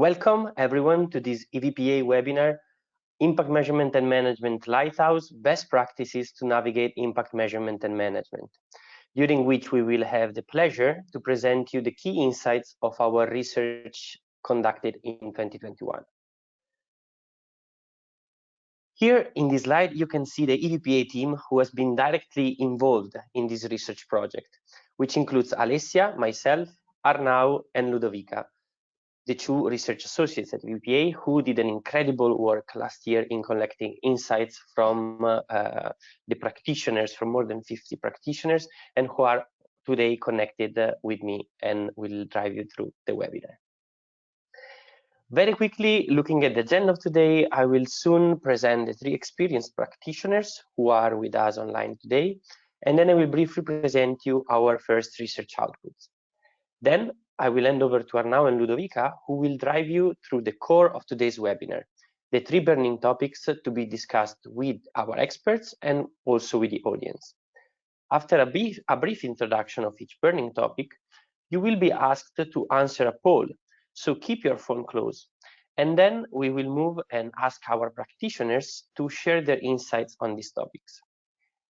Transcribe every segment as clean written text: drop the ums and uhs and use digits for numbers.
Welcome everyone to this EVPA webinar, Impact Measurement and Management Lighthouse, Best Practices to Navigate Impact Measurement and Management, during which we will have the pleasure to present you the key insights of our research conducted in 2021. Here in this slide, you can see the EVPA team who has been directly involved in this research project, which includes Alessia, myself, Arnau, and Ludovica, the two research associates at EVPA who did an incredible work last year in collecting insights from the practitioners, from more than 50 practitioners, and who are today connected with me and will drive you through the webinar. Very quickly, looking at the agenda of today, I will soon present the three experienced practitioners who are with us online today, and then I will briefly present you our first research outputs. Then I will hand over to Arnau and Ludovica, who will drive you through the core of today's webinar, the three burning topics to be discussed with our experts and also with the audience. After a brief introduction of each burning topic, you will be asked to answer a poll, so keep your phone close. And then we will move and ask our practitioners to share their insights on these topics.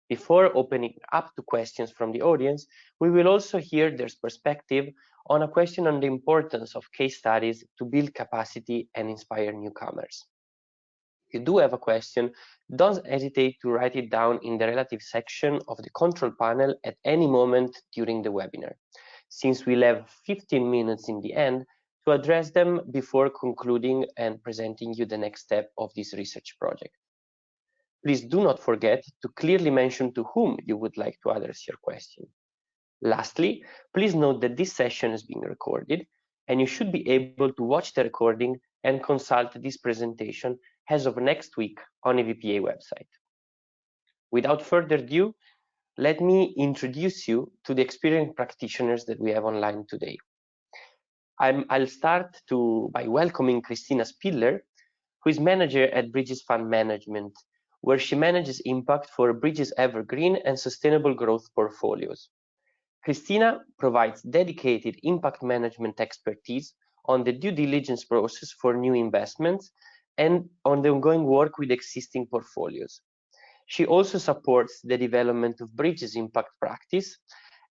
Before opening up to questions from the audience, we will also hear their perspective on a question on the importance of case studies to build capacity and inspire newcomers. If you do have a question, don't hesitate to write it down in the relative section of the control panel at any moment during the webinar, since we'll have 15 minutes in the end to address them before concluding and presenting you the next step of this research project. Please do not forget to clearly mention to whom you would like to address your question. Lastly, please note that this session is being recorded, and you should be able to watch the recording and consult this presentation as of next week on EVPA website. Without further ado, let me introduce you to the experienced practitioners that we have online today. I'll start by welcoming Christina Spiller, who is manager at Bridges Fund Management, where she manages impact for Bridges Evergreen and sustainable growth portfolios. Christina provides dedicated impact management expertise on the due diligence process for new investments and on the ongoing work with existing portfolios. She also supports the development of Bridges impact practice,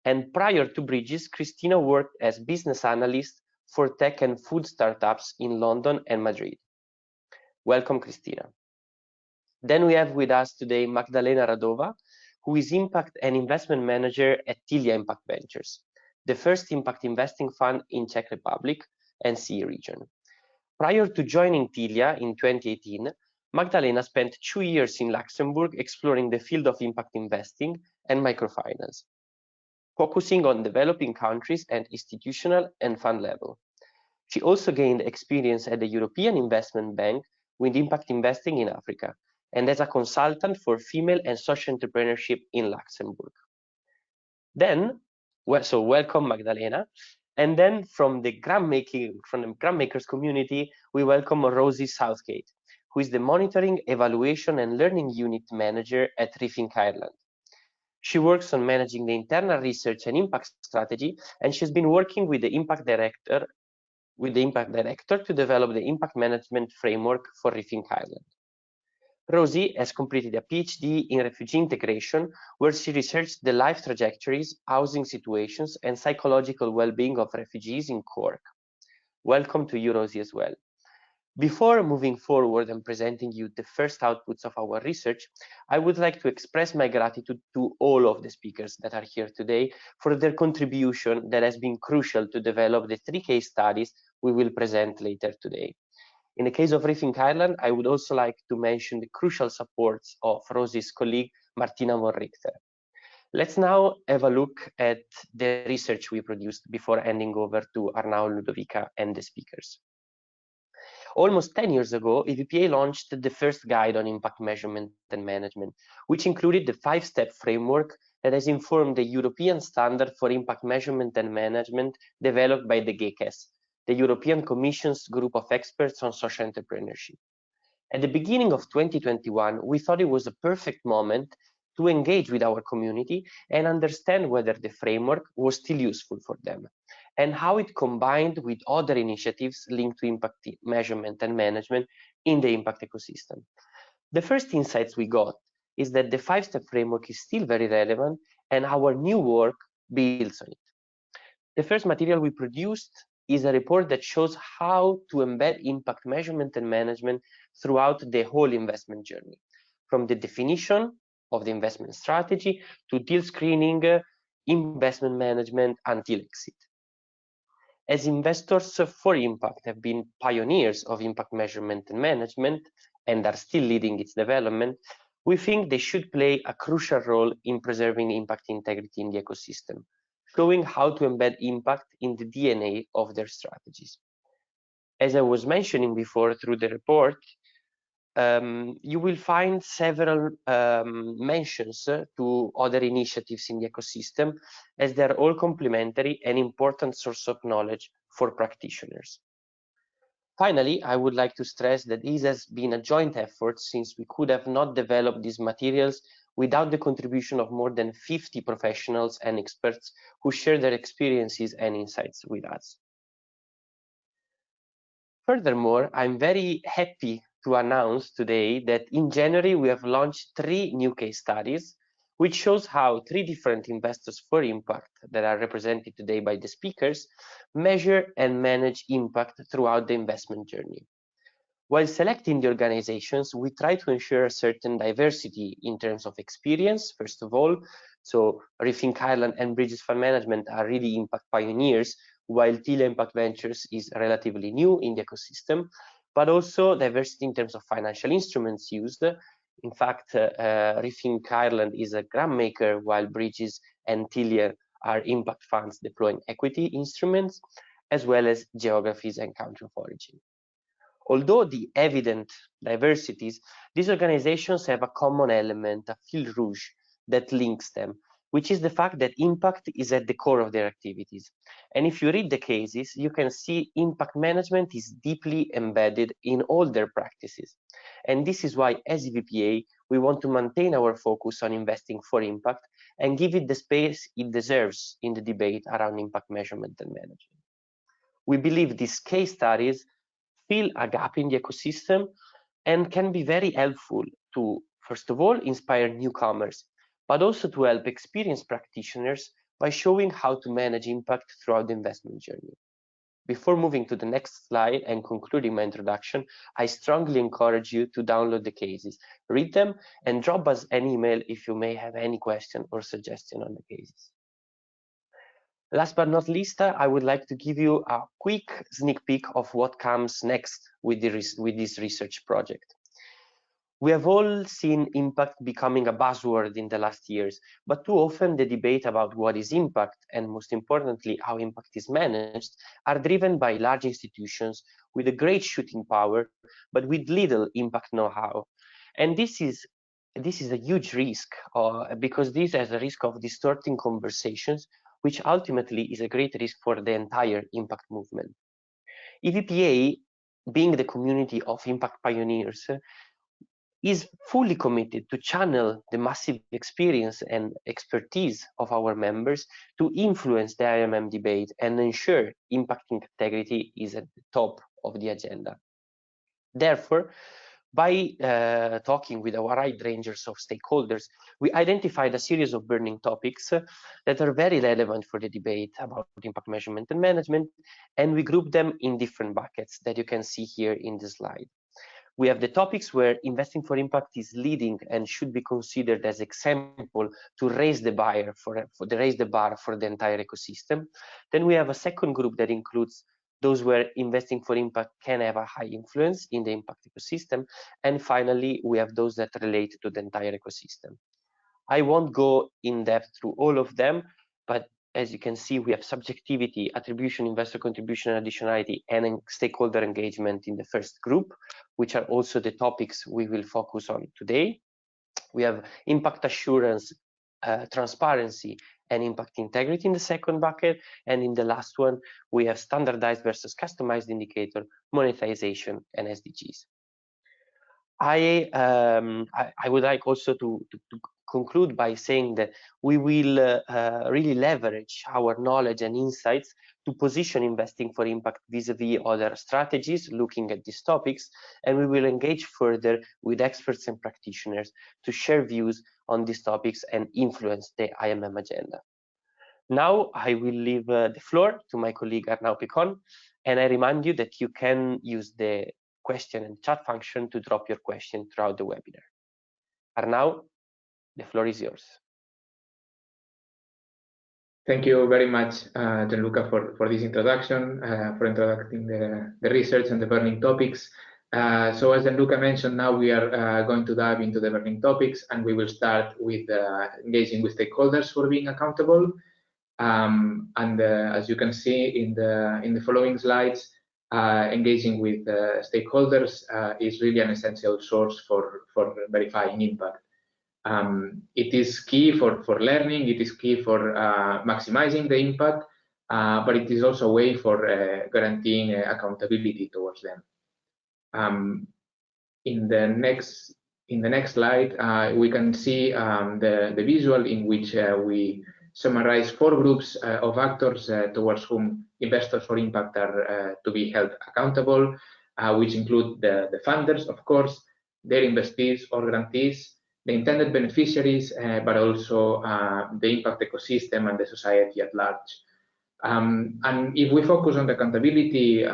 and prior to Bridges, Christina worked as business analyst for tech and food startups in London and Madrid. Welcome, Christina. Then we have with us today Magdalena Radova, who is Impact and Investment Manager at Tilia Impact Ventures, the first impact investing fund in Czech Republic and CE region. Prior to joining Tilia in 2018, Magdalena spent 2 years in Luxembourg exploring the field of impact investing and microfinance, focusing on developing countries at institutional and fund level. She also gained experience at the European Investment Bank with impact investing in Africa, and as a consultant for female and social entrepreneurship in Luxembourg. Then, so welcome Magdalena. And then from the grant makers community, we welcome Rosie Southgate, who is the Monitoring, Evaluation and Learning Unit Manager at Rethink Ireland. She works on managing the internal research and impact strategy, and she's been working with the impact director to develop the impact management framework for Rethink Ireland. Rosie has completed a PhD in refugee integration, where she researched the life trajectories, housing situations, and psychological well-being of refugees in Cork. Welcome to you, Rosie, as well. Before moving forward and presenting you the first outputs of our research, I would like to express my gratitude to all of the speakers that are here today for their contribution that has been crucial to develop the 3 case studies we will present later today. In the case of Rethink Ireland, I would also like to mention the crucial supports of Rosie's colleague, Martina von Richter. Let's now have a look at the research we produced before handing over to Arnau, Ludovica, and the speakers. Almost 10 years ago, EVPA launched the first guide on impact measurement and management, which included the 5-step framework that has informed the European standard for impact measurement and management developed by the GECES, the European Commission's group of experts on social entrepreneurship. At the beginning of 2021, we thought it was a perfect moment to engage with our community and understand whether the framework was still useful for them, and how it combined with other initiatives linked to impact measurement and management in the impact ecosystem. The first insights we got is that the 5-step framework is still very relevant, and our new work builds on it. The first material we produced is a report that shows how to embed impact measurement and management throughout the whole investment journey, from the definition of the investment strategy to deal screening, investment management until exit. As investors for impact have been pioneers of impact measurement and management and are still leading its development, we think they should play a crucial role in preserving impact integrity in the ecosystem, showing how to embed impact in the DNA of their strategies. As I was mentioning before through the report, you will find several mentions to other initiatives in the ecosystem, as they're all complementary and important source of knowledge for practitioners. Finally, I would like to stress that this has been a joint effort, since we could have not developed these materials without the contribution of more than 50 professionals and experts who share their experiences and insights with us. Furthermore, I'm very happy to announce today that in January we have launched 3 new case studies, which shows how 3 different investors for impact that are represented today by the speakers measure and manage impact throughout the investment journey. While selecting the organizations, we try to ensure a certain diversity in terms of experience, first of all. So Rethink Ireland and Bridges Fund Management are really impact pioneers, while Tilia Impact Ventures is relatively new in the ecosystem, but also diversity in terms of financial instruments used. In fact, Rethink Ireland is a grant maker, while Bridges and Tilia are impact funds deploying equity instruments, as well as geographies and country of origin. Although the evident diversities, these organizations have a common element, a fil rouge that links them, which is the fact that impact is at the core of their activities. And if you read the cases, you can see impact management is deeply embedded in all their practices. And this is why, as EVPA, we want to maintain our focus on investing for impact and give it the space it deserves in the debate around impact measurement and management. We believe these case studies fill a gap in the ecosystem and can be very helpful to, first of all, inspire newcomers, but also to help experienced practitioners by showing how to manage impact throughout the investment journey. Before moving to the next slide and concluding my introduction, I strongly encourage you to download the cases, read them, and drop us an email if you may have any question or suggestion on the cases. Last but not least, I would like to give you a quick sneak peek of what comes next with this research project. We have all seen impact becoming a buzzword in the last years, but too often the debate about what is impact, and most importantly, how impact is managed, are driven by large institutions with a great shooting power, but with little impact know-how. And this is a huge risk, because this has a risk of distorting conversations, which ultimately is a great risk for the entire impact movement. EVPA, being the community of impact pioneers, is fully committed to channel the massive experience and expertise of our members to influence the IMM debate and ensure impact integrity is at the top of the agenda. Therefore, by talking with a wide range of stakeholders, we identified a series of burning topics that are very relevant for the debate about impact measurement and management, and we group them in different buckets that you can see here in the slide. We have the topics where investing for impact is leading and should be considered as example to raise the bar for the entire ecosystem. Then we have a second group that includes those where investing for impact can have a high influence in the impact ecosystem. And finally, we have those that relate to the entire ecosystem. I won't go in depth through all of them, but as you can see, we have subjectivity, attribution, investor contribution, additionality, and stakeholder engagement in the first group, which are also the topics we will focus on today. We have impact assurance, transparency, and impact integrity in the second bucket. And in the last one, we have standardized versus customized indicator, monetization, and SDGs. I would like also to conclude by saying that we will really leverage our knowledge and insights to position investing for impact vis-a-vis other strategies looking at these topics, and we will engage further with experts and practitioners to share views on these topics and influence the IMM agenda. Now I will leave the floor to my colleague Arnaud Picon, and I remind you that you can use the question and chat function to drop your question throughout the webinar. Arnaud, the floor is yours. Thank you very much, Gianluca, for this introduction, for introducing the research and the burning topics. So as Gianluca mentioned, now we are going to dive into the burning topics, and we will start with engaging with stakeholders for being accountable. As you can see in the following slides, engaging with stakeholders is really an essential source for verifying impact. It is key for learning, it is key for maximizing the impact, but it is also a way for guaranteeing accountability towards them. In the next slide, we can see the visual in which we summarize 4 groups of actors towards whom investors for impact are to be held accountable, which include the funders, of course, their investees or grantees, the intended beneficiaries, but also the impact ecosystem and the society at large. And if we focus on the accountability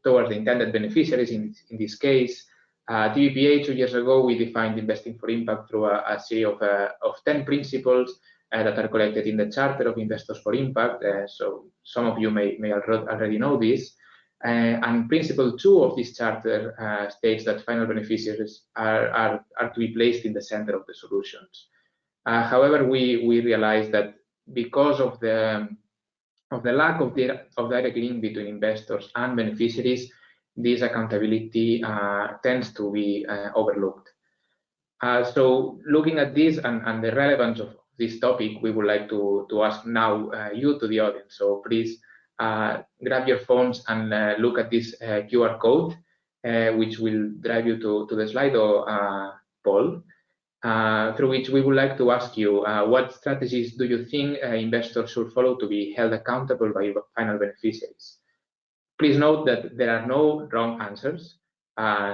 towards the intended beneficiaries, in this case, the EVPA 2 years ago, we defined investing for impact through a series of 10 principles that are collected in the Charter of Investors for Impact. So some of you may already know this. And principle 2 of this charter states that final beneficiaries are to be placed in the center of the solutions. However, we realize that because of the lack of direct link between investors and beneficiaries, this accountability tends to be overlooked. So looking at this and the relevance of this topic, we would like to ask now you to the audience. So please grab your phones and look at this QR code, which will drive you to the Slido poll, through which we would like to ask you, what strategies do you think investors should follow to be held accountable by final beneficiaries? Please note that there are no wrong answers,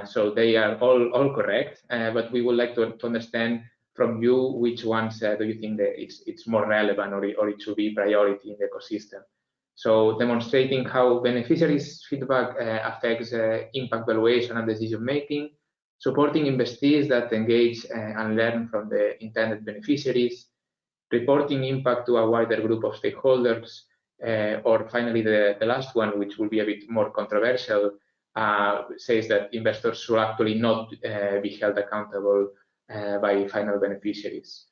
so they are all correct, but we would like to understand from you which ones do you think that it's more relevant or it should be priority in the ecosystem. So demonstrating how beneficiaries' feedback affects impact valuation and decision making, supporting investees that engage and learn from the intended beneficiaries, reporting impact to a wider group of stakeholders, or finally the last one, which will be a bit more controversial, says that investors should actually not be held accountable by final beneficiaries.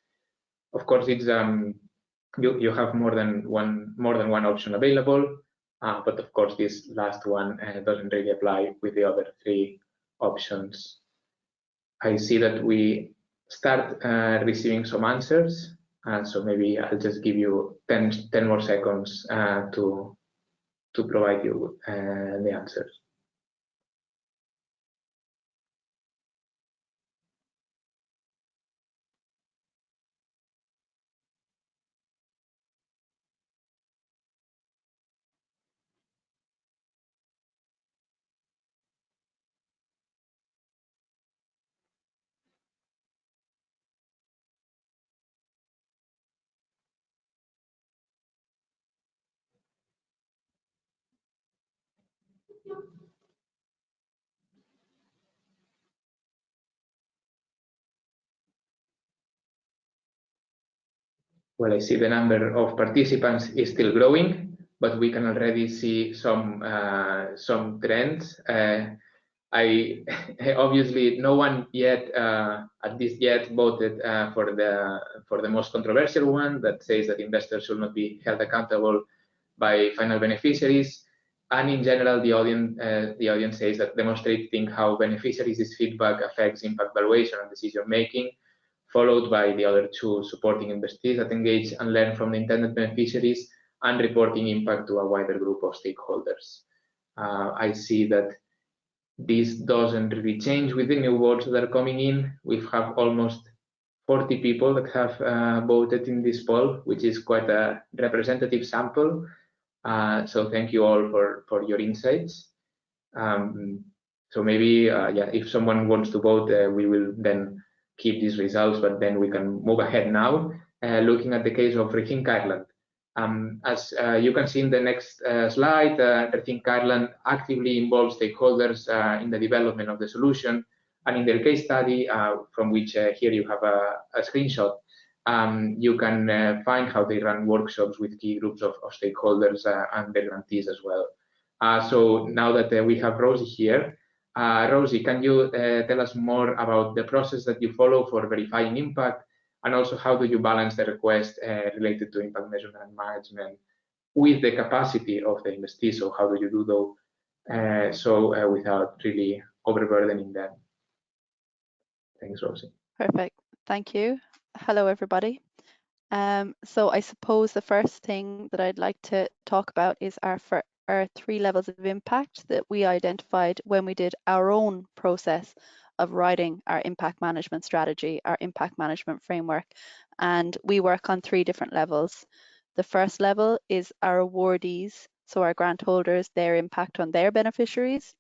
Of course, it's you have more than one option available, but of course this last one doesn't really apply with the other 3 options. I see that we start receiving some answers, so maybe I'll just give you 10 more seconds to provide you the answers. Well, I see the number of participants is still growing, but we can already see some trends. I obviously no one yet at this yet voted for the most controversial one that says that investors should not be held accountable by final beneficiaries. And in general, the audience says that demonstrating how beneficiaries' feedback affects impact valuation and decision making, followed by the other 2, supporting investees that engage and learn from the intended beneficiaries, and reporting impact to a wider group of stakeholders. I see that this doesn't really change with the new votes that are coming in. We have almost 40 people that have voted in this poll, which is quite a representative sample. So thank you all for your insights. So maybe, yeah, if someone wants to vote, we will then keep these results, but then we can move ahead now, looking at the case of Rethink Ireland. As you can see in the next slide, Rethink Ireland actively involves stakeholders in the development of the solution. And in their case study, from which here you have a screenshot, you can find how they run workshops with key groups of stakeholders and their grantees as well. So now that we have Rosie here, Rosie, can you tell us more about the process that you follow for verifying impact, and also how do you balance the request related to impact measurement and management with the capacity of the investee? So how do you do so without really overburdening them? Thanks, Rosie. Perfect. Thank you. Hello, everybody. So I suppose the first thing that I'd like to talk about is our 3 levels of impact that we identified when we did our own process of writing our impact management strategy, our impact management framework. And we work on 3 different levels. The first level is our awardees, so our grant holders, their impact on their beneficiaries.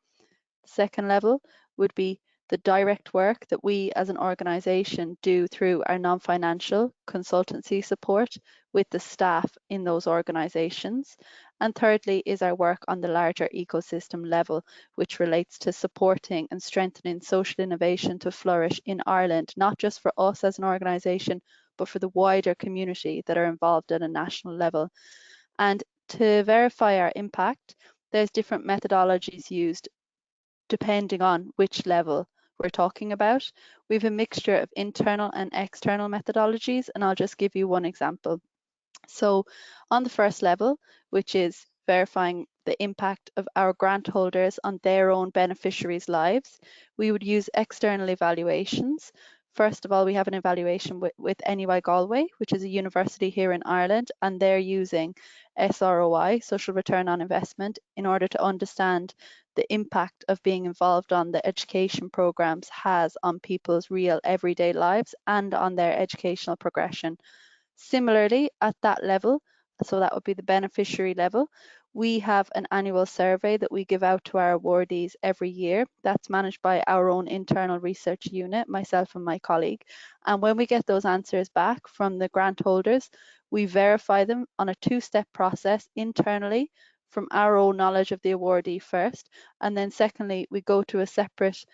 The second level would be the direct work that we as an organisation do through our non-financial consultancy support with the staff in those organisations. And thirdly is our work on the larger ecosystem level, which relates to supporting and strengthening social innovation to flourish in Ireland, not just for us as an organisation, but for the wider community that are involved at a national level. And to verify our impact, there's different methodologies used depending on which level we're talking about. We have a mixture of internal and external methodologies, and I'll just give you one example. So on the first level, which is verifying the impact of our grant holders on their own beneficiaries' lives, we would use external evaluations. First of all, we have an evaluation with NUI Galway, which is a university here in Ireland, and they're using SROI, social return on investment, in order to understand the impact of being involved on the education programs has on people's real everyday lives and on their educational progression. Similarly, at that level, so that would be the beneficiary level, we have an annual survey that we give out to our awardees every year. That's managed by our own internal research unit, myself and my colleague. And when we get those answers back from the grant holders, we verify them on a 2-step process internally from our own knowledge of the awardee first. And then secondly, we go to a separate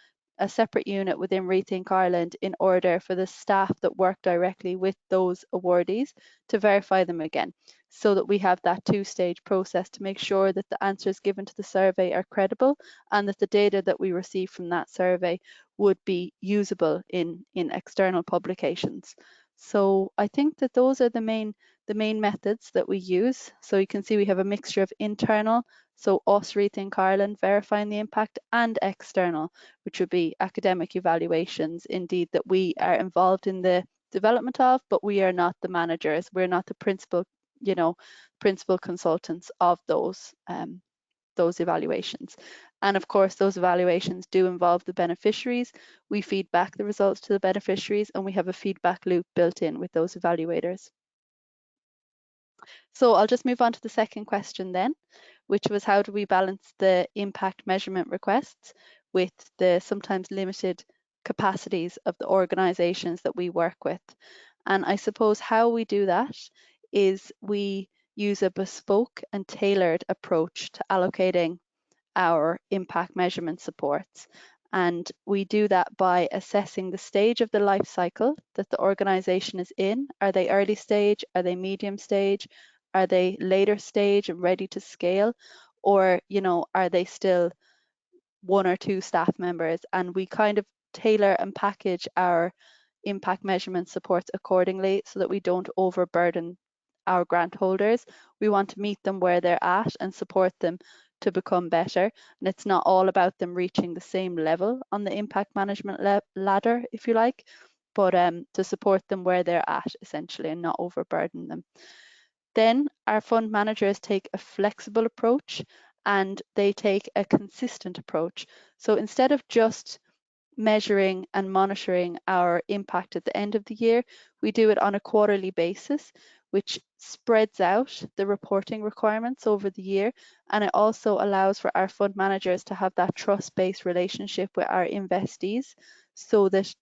unit within Rethink Ireland in order for the staff that work directly with those awardees to verify them again, so that we have that 2-stage process to make sure that the answers given to the survey are credible and that the data that we receive from that survey would be usable in external publications. So I think that those are the main methods that we use. So you can see we have a mixture of internal, so us Rethink Ireland verifying the impact, and external, which would be academic evaluations, indeed, that we are involved in the development of, but we are not the managers. We're not the principal consultants of those evaluations. And of course, those evaluations do involve the beneficiaries. We feed back the results to the beneficiaries, and we have a feedback loop built in with those evaluators. So I'll just move on to the second question then, which was how do we balance the impact measurement requests with the sometimes limited capacities of the organisations that we work with. And I suppose how we do that is we use a bespoke and tailored approach to allocating our impact measurement supports. And we do that by assessing the stage of the life cycle that the organisation is in. Are they early stage? Are they medium stage? Are they later stage and ready to scale? Or, are they still 1 or 2 staff members? And we kind of tailor and package our impact measurement supports accordingly so that we don't overburden our grant holders. We want to meet them where they're at and support them to become better. And it's not all about them reaching the same level on the impact management ladder, if you like, but to support them where they're at, essentially, and not overburden them. Then our fund managers take a flexible approach and they take a consistent approach. So instead of just measuring and monitoring our impact at the end of the year, we do it on a quarterly basis. which spreads out the reporting requirements over the year, and it also allows for our fund managers to have that trust-based relationship with our investees, so that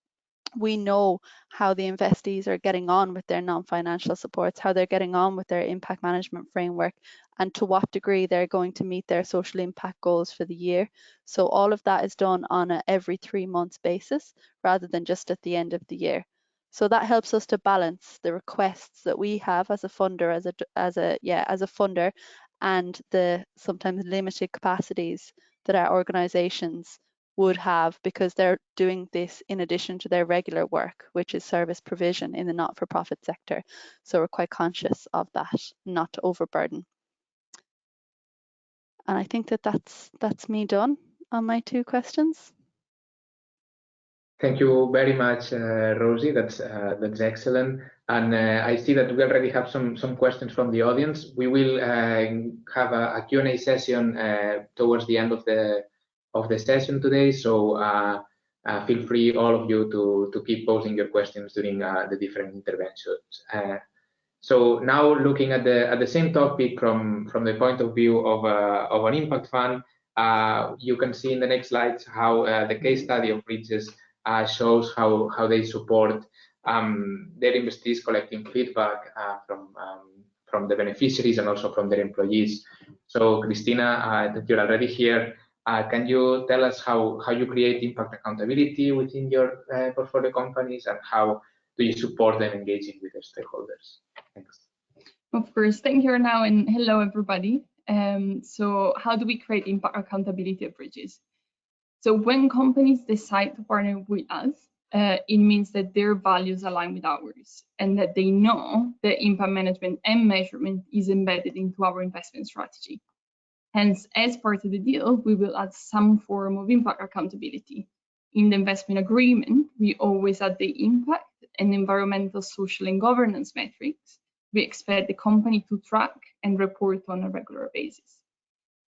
we know how the investees are getting on with their non-financial supports, how they're getting on with their impact management framework, and to what degree they're going to meet their social impact goals for the year. So all of that is done on a every 3 months basis rather than just at the end of the year. So that helps us to balance the requests that we have as a funder, as a funder, and the sometimes limited capacities that our organisations would have, because they're doing this in addition to their regular work, which is service provision in the not-for-profit sector. So we're quite conscious of that, not to overburden. And I think that that's me done on my 2 questions. Thank you very much, Rosie. That's excellent. And I see that we already have some questions from the audience. We will have a Q&A session towards the end of the session today. So feel free, all of you, to keep posing your questions during the different interventions. So now, looking at the same topic from the point of view of an impact fund, you can see in the next slides how the case study of Bridges shows how they support their investees collecting feedback from the beneficiaries and also from their employees. So Christina, that you're already here, can you tell us how you create impact accountability within your portfolio companies, and how do you support them engaging with their stakeholders? Thanks. Of course, thank you, Arnau, and hello, everybody. So how do we create impact accountability at Bridges? So when companies decide to partner with us, it means that their values align with ours, and that they know that impact management and measurement is embedded into our investment strategy. Hence, as part of the deal, we will add some form of impact accountability. In the investment agreement, we always add the impact and environmental, social, and governance metrics we expect the company to track and report on a regular basis.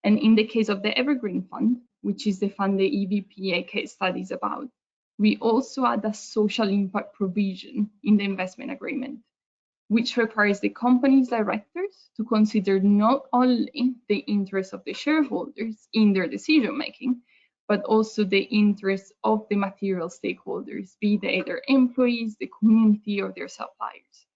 And in the case of the Evergreen Fund, which is the fund the EVPA case study is about, we also add a social impact provision in the investment agreement, which requires the company's directors to consider not only the interests of the shareholders in their decision-making, but also the interests of the material stakeholders, be they their employees, the community, or their suppliers.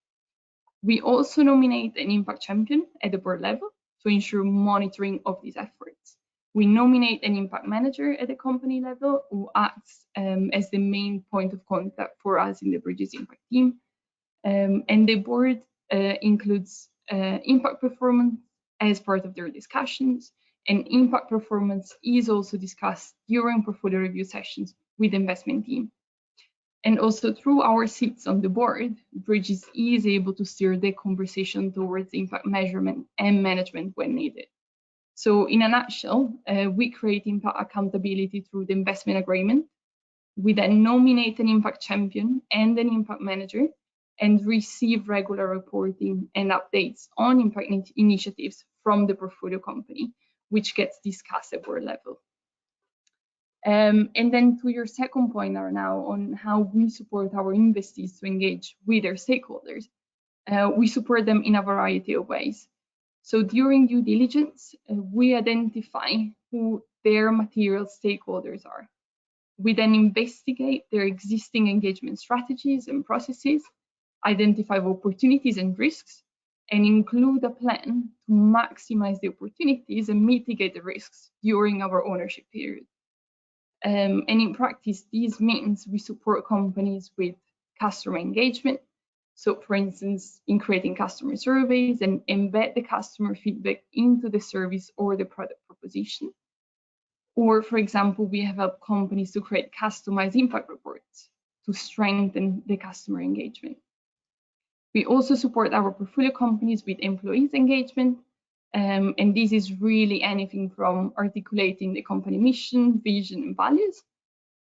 We also nominate an impact champion at the board level to ensure monitoring of these efforts. We nominate an impact manager at the company level who acts as the main point of contact for us in the Bridges impact team. And the board includes impact performance as part of their discussions, and impact performance is also discussed during portfolio review sessions with the investment team. And also through our seats on the board, Bridges is able to steer the conversation towards impact measurement and management when needed. So in a nutshell, we create impact accountability through the investment agreement. We then nominate an impact champion and an impact manager, and receive regular reporting and updates on impact initiatives from the portfolio company, which gets discussed at board level. And then to your second point, Arnau, on how we support our investees to engage with their stakeholders, we support them in a variety of ways. So during due diligence, we identify who their material stakeholders are. We then investigate their existing engagement strategies and processes, identify opportunities and risks, and include a plan to maximize the opportunities and mitigate the risks during our ownership period. And in practice, this means we support companies with customer engagement. So for instance, in creating customer surveys and embed the customer feedback into the service or the product proposition. Or for example, we have helped companies to create customized impact reports to strengthen the customer engagement. We also support our portfolio companies with employees engagement. And this is really anything from articulating the company mission, vision, and values,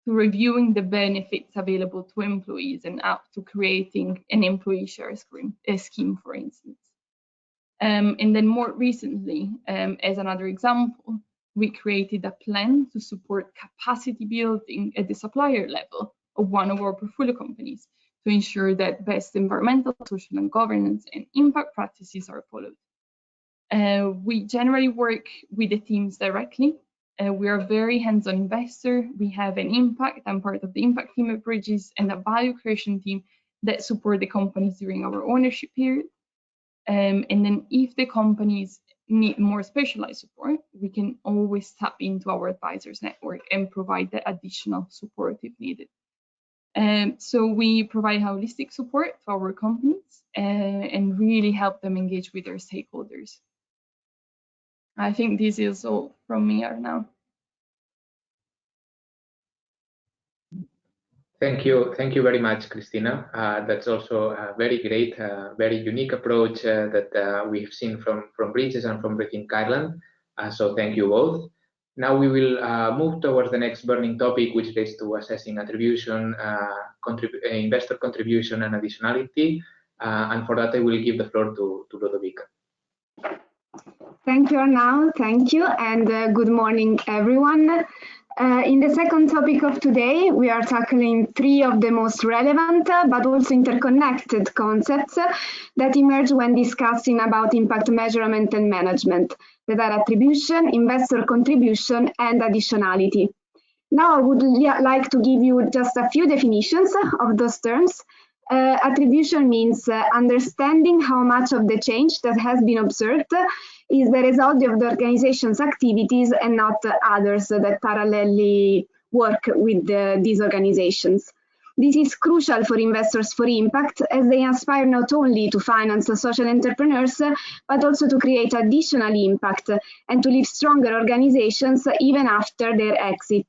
to reviewing the benefits available to employees and up to creating an employee share scheme, for instance. And then more recently, as another example, we created a plan to support capacity building at the supplier level of one of our portfolio companies to ensure that best environmental, social, and governance and impact practices are followed. We generally work with the teams directly. We are a very hands-on investor. We have an impact. I'm part of the impact team at Bridges and a value creation team that support the companies during our ownership period. And then if the companies need more specialized support, we can always tap into our advisors network and provide the additional support if needed. So we provide holistic support to our companies and really help them engage with their stakeholders. I think this is all from me now. Thank you very much, Christina. That's also a very great, very unique approach that we've seen from Bridges and from Rethink Ireland. So thank you both. Now we will move towards the next burning topic, which relates to assessing attribution, investor contribution, and additionality. And for that, I will give the floor to Ludovica. Thank you, Arnaud. Thank you, and good morning, everyone. In the second topic of today, we are tackling three of the most relevant but also interconnected concepts that emerge when discussing about impact measurement and management, that are attribution, investor contribution, and additionality. Now I would like to give you just a few definitions of those terms. Attribution means understanding how much of the change that has been observed is the result of the organization's activities and not others that parallelly work with these organizations. This is crucial for investors for impact, as they aspire not only to finance social entrepreneurs, but also to create additional impact and to leave stronger organizations even after their exit.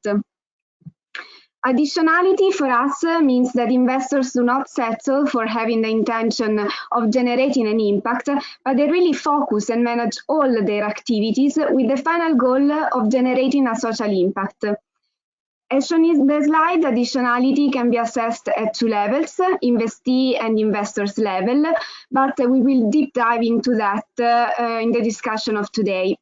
Additionality for us means that investors do not settle for having the intention of generating an impact, but they really focus and manage all their activities with the final goal of generating a social impact. As shown in the slide, additionality can be assessed at two levels, investee and investors level, but we will deep dive into that in the discussion of today.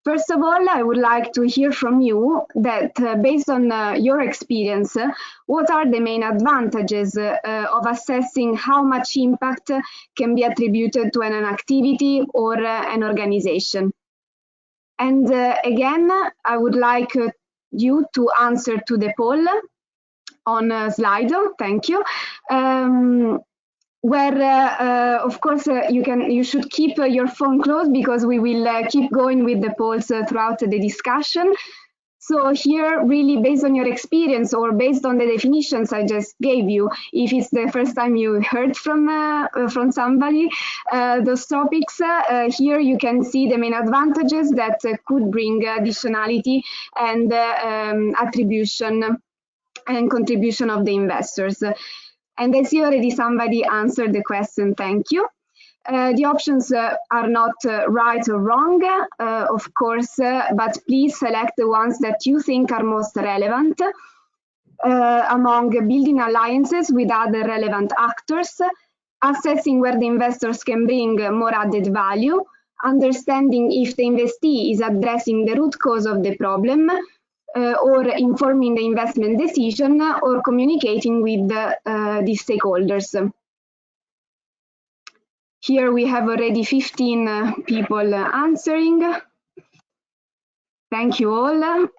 First of all, I would like to hear from you that based on your experience, what are the main advantages of assessing how much impact can be attributed to an activity or an organization? And again, I would like you to answer to the poll on Slido, thank you. Where of course you should keep your phone closed because we will keep going with the polls throughout the discussion. So here, really based on your experience or based on the definitions I just gave you, if it's the first time you heard from somebody those topics, here you can see the main advantages that could bring additionality and attribution and contribution of the investors. And I see already somebody answered the question, thank you. The options are not right or wrong, of course, but please select the ones that you think are most relevant among building alliances with other relevant actors, assessing where the investors can bring more added value, understanding if the investee is addressing the root cause of the problem, or informing the investment decision, or communicating with the stakeholders. Here we have already 15 people answering. Thank you all.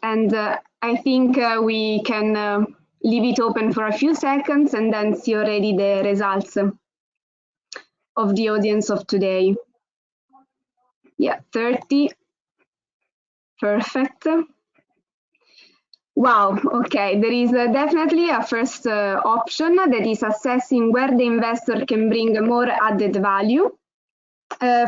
And I think we can leave it open for a few seconds and then see already the results of the audience of today. Yeah, 30. Perfect. Wow, okay, there is definitely a first option that is assessing where the investor can bring more added value,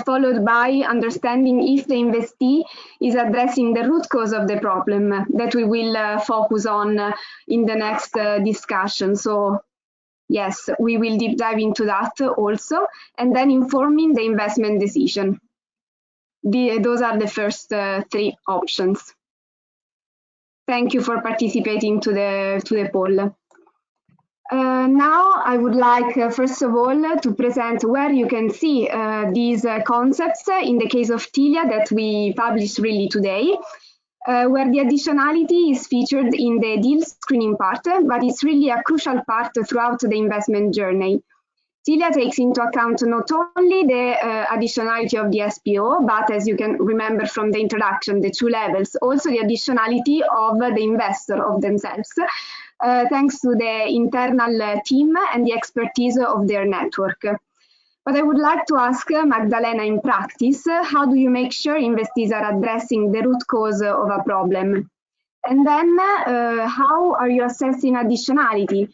followed by understanding if the investee is addressing the root cause of the problem that we will focus on in the next discussion. So yes, we will deep dive into that also, and then informing the investment decision. Those are the first three options. Thank you for participating to the poll. Now I would like, first of all, to present where you can see these concepts in the case of Tilia that we published really today. where the additionality is featured in the deal screening part, but it's really a crucial part throughout the investment journey. Tilia takes into account not only the additionality of the SPO, but as you can remember from the introduction, the two levels, also the additionality of the investor of themselves, thanks to the internal team and the expertise of their network. But I would like to ask Magdalena, in practice, how do you make sure investees are addressing the root cause of a problem? And then how are you assessing additionality?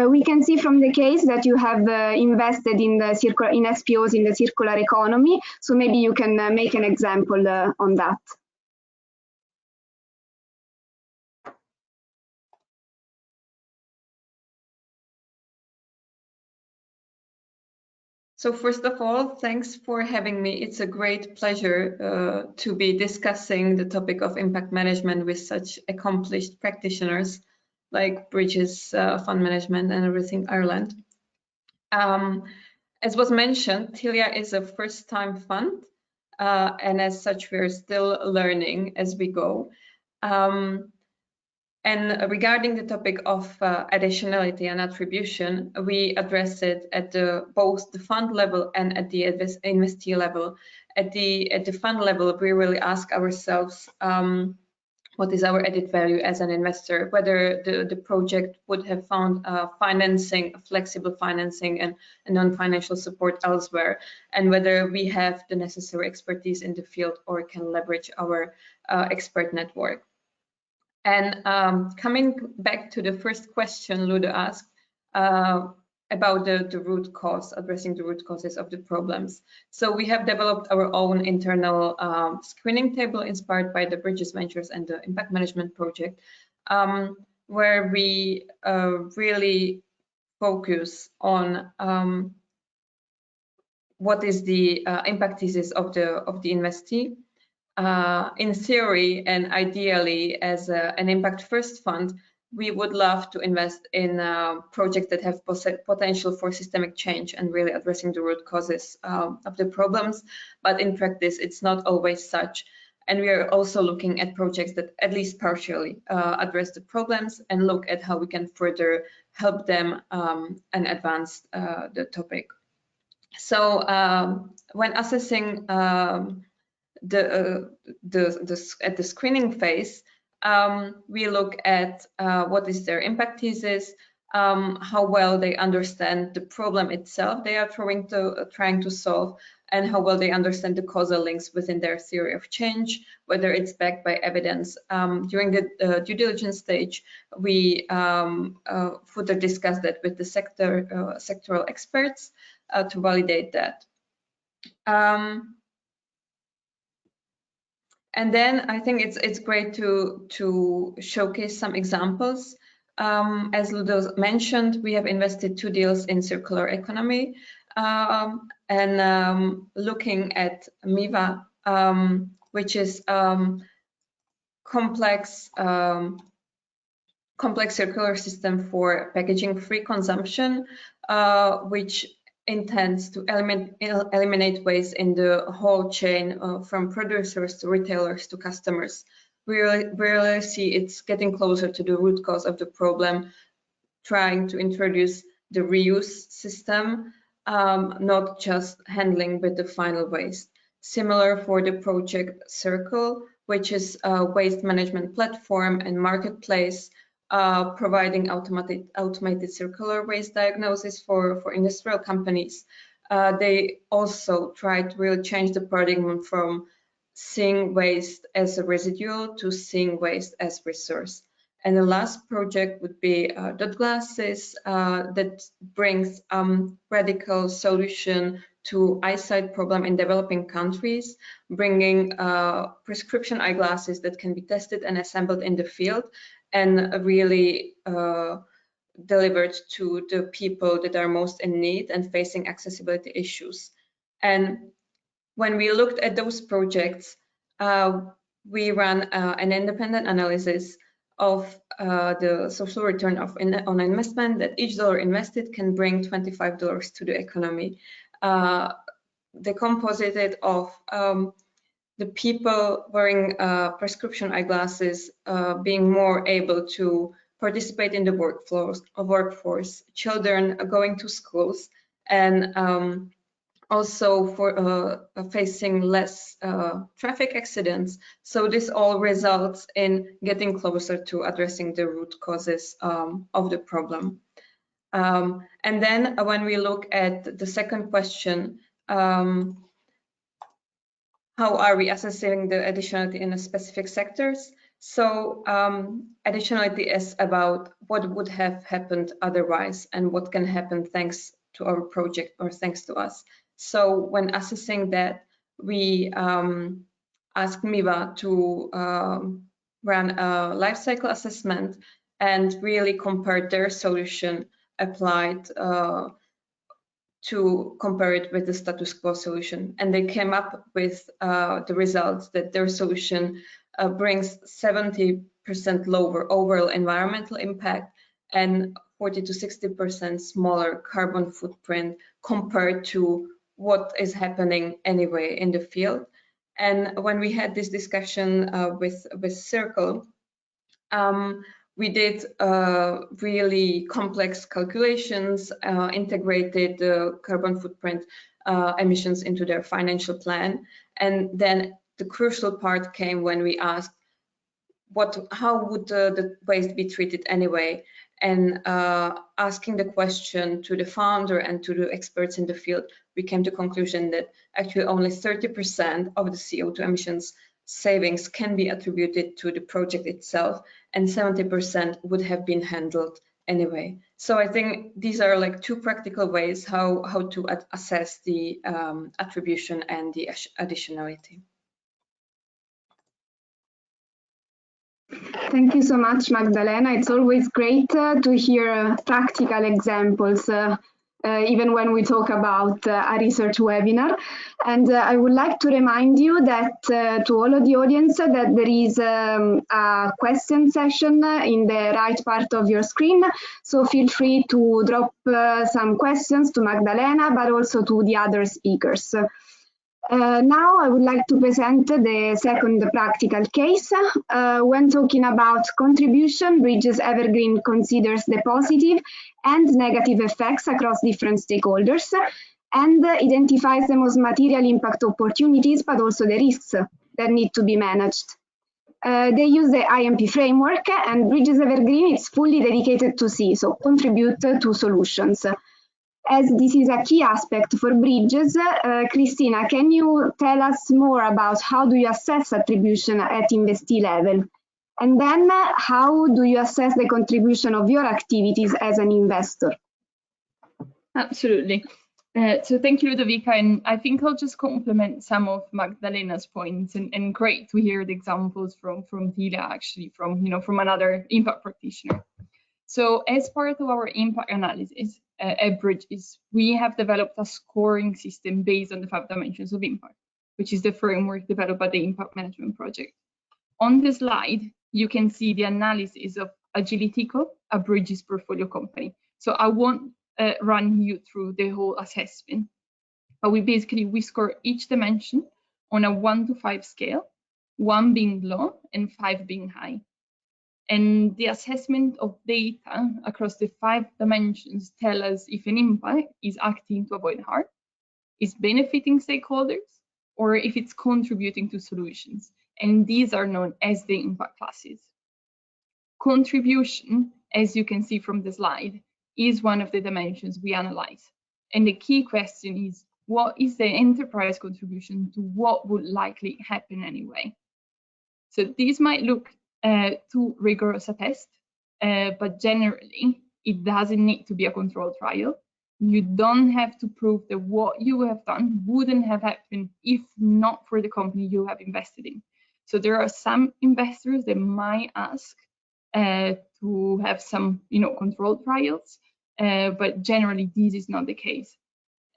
We can see from the case that you have invested in SPOs in the circular economy, so maybe you can make an example on that. So first of all, thanks for having me. It's a great pleasure to be discussing the topic of impact management with such accomplished practitioners like Bridges Fund Management and Rethink Ireland. As was mentioned, Tilia is a first-time fund, and as such, we're still learning as we go. And regarding the topic of additionality and attribution, we address it at both the fund level and at the investee level. At the fund level, we really ask ourselves what is our added value as an investor, whether the project would have found financing, flexible financing and non-financial support elsewhere, and whether we have the necessary expertise in the field or can leverage our expert network. And coming back to the first question Ludo asked about the root cause, addressing the root causes of the problems. So we have developed our own internal screening table inspired by the Bridges Ventures and the Impact Management Project, where we really focus on what is the impact thesis of the investee. In theory and ideally as an impact first fund, we would love to invest in projects that have potential for systemic change and really addressing the root causes of the problems. But in practice, it's not always such. And we are also looking at projects that at least partially address the problems and look at how we can further help them and advance the topic. So when assessing at the screening phase, we look at what is their impact thesis, how well they understand the problem itself they are trying to solve, and how well they understand the causal links within their theory of change, whether it's backed by evidence. During the due diligence stage, we further discuss that with the sectoral experts to validate that. And then I think it's great to showcase some examples. As Ludo mentioned, we have invested 2 deals in circular economy, and looking at MIVA, which is complex circular system for packaging-free consumption, which intends to eliminate waste in the whole chain from producers to retailers to customers. We really see it's getting closer to the root cause of the problem, trying to introduce the reuse system, not just handling with the final waste. Similar for the project Circle, which is a waste management platform and marketplace providing automated circular waste diagnosis for industrial companies. They also try to really change the paradigm from seeing waste as a residual to seeing waste as resource. And the last project would be Dot Glasses that brings radical solution to eyesight problem in developing countries, bringing prescription eyeglasses that can be tested and assembled in the field and really delivered to the people that are most in need and facing accessibility issues. And when we looked at those projects, we ran an independent analysis of the social return on investment that each dollar invested can bring $25 to the economy. Decomposited of the people wearing prescription eyeglasses being more able to participate in the workforce, children going to schools, and also for facing less traffic accidents. So this all results in getting closer to addressing the root causes of the problem. And then when we look at the second question, how are we assessing the additionality in the specific sectors? So additionality is about what would have happened otherwise and what can happen thanks to our project or thanks to us. So when assessing that, we asked MIVA to run a life cycle assessment and really compare their solution applied to compare it with the status quo solution. And they came up with the results that their solution brings 70% lower overall environmental impact and 40 to 60% smaller carbon footprint compared to what is happening anyway in the field. And when we had this discussion with Circle, we did really complex calculations, integrated the carbon footprint emissions into their financial plan. And then the crucial part came when we asked, how would the waste be treated anyway? And asking the question to the founder and to the experts in the field, we came to the conclusion that actually only 30% of the CO2 emissions savings can be attributed to the project itself, and 70% would have been handled anyway. So I think these are like two practical ways how to assess the attribution and the additionality. Thank you so much, Magdalena. It's always great to hear practical examples, even when we talk about a research webinar. And I would like to remind you that to all of the audience that there is a question session in the right part of your screen. So feel free to drop some questions to Magdalena, but also to the other speakers. Now I would like to present the second practical case. When talking about contribution, Bridges Evergreen considers the positive and negative effects across different stakeholders and identifies the most material impact opportunities, but also the risks that need to be managed. They use the IMP framework, and Bridges Evergreen is fully dedicated to C, so contribute to solutions. As this is a key aspect for Bridges, Christina, can you tell us more about how do you assess attribution at investee level? And then how do you assess the contribution of your activities as an investor? Absolutely. So thank you, Ludovica, and I think I'll just complement some of Magdalena's points, and great to hear the examples from Tilia, actually, from another impact practitioner. So as part of our impact analysis at Bridges, we have developed a scoring system based on the 5 dimensions of impact, which is the framework developed by the Impact Management Project. On the slide, you can see the analysis of Agilitico, a Bridges portfolio company. So I won't run you through the whole assessment, but we score each dimension on a 1 to 5 scale, 1 being low and 5 being high. And the assessment of data across the 5 dimensions tell us if an impact is acting to avoid harm, is benefiting stakeholders, or if it's contributing to solutions. And these are known as the impact classes. Contribution, as you can see from the slide, is one of the dimensions we analyze. And the key question is, what is the enterprise contribution to what would likely happen anyway? So these might look too rigorous a test, but generally it doesn't need to be a controlled trial. You don't have to prove that what you have done wouldn't have happened if not for the company you have invested in. So there are some investors that might ask to have some, controlled trials, but generally this is not the case.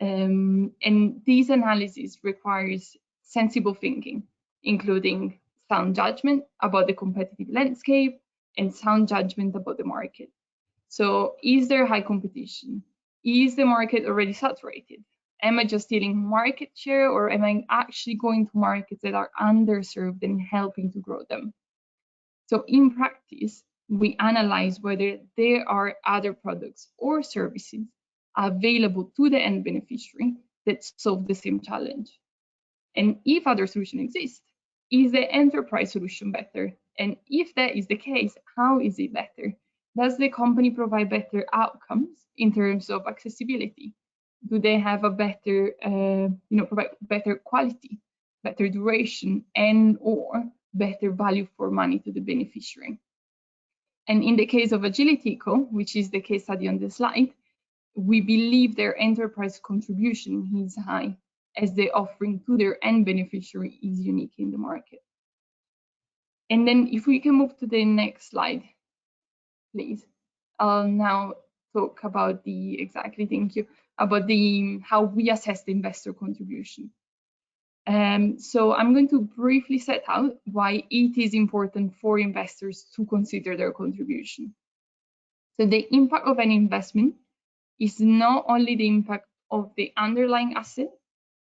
And this analysis requires sensible thinking, including sound judgment about the competitive landscape and sound judgment about the market. So is there high competition? Is the market already saturated? Am I just stealing market share, or am I actually going to markets that are underserved and helping to grow them? So in practice, we analyze whether there are other products or services available to the end beneficiary that solve the same challenge. And if other solutions exist, is the enterprise solution better? And if that is the case, how is it better? Does the company provide better outcomes in terms of accessibility? Do they have a better, provide better quality, better duration, and or better value for money to the beneficiary? And in the case of Agility Eco, which is the case study on the slide, we believe their enterprise contribution is high, as the offering to their end beneficiary is unique in the market. And then if we can move to the next slide, please. I'll now talk about how we assess the investor contribution. So I'm going to briefly set out why it is important for investors to consider their contribution. So the impact of an investment is not only the impact of the underlying asset,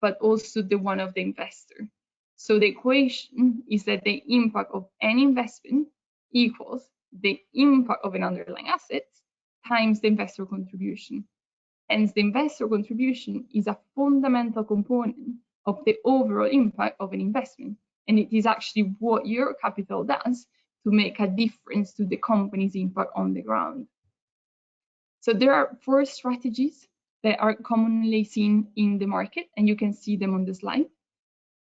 but also the one of the investor. So the equation is that the impact of an investment equals the impact of an underlying asset times the investor contribution. Hence, the investor contribution is a fundamental component of the overall impact of an investment. And it is actually what your capital does to make a difference to the company's impact on the ground. So there are 4 strategies that are commonly seen in the market, and you can see them on the slide.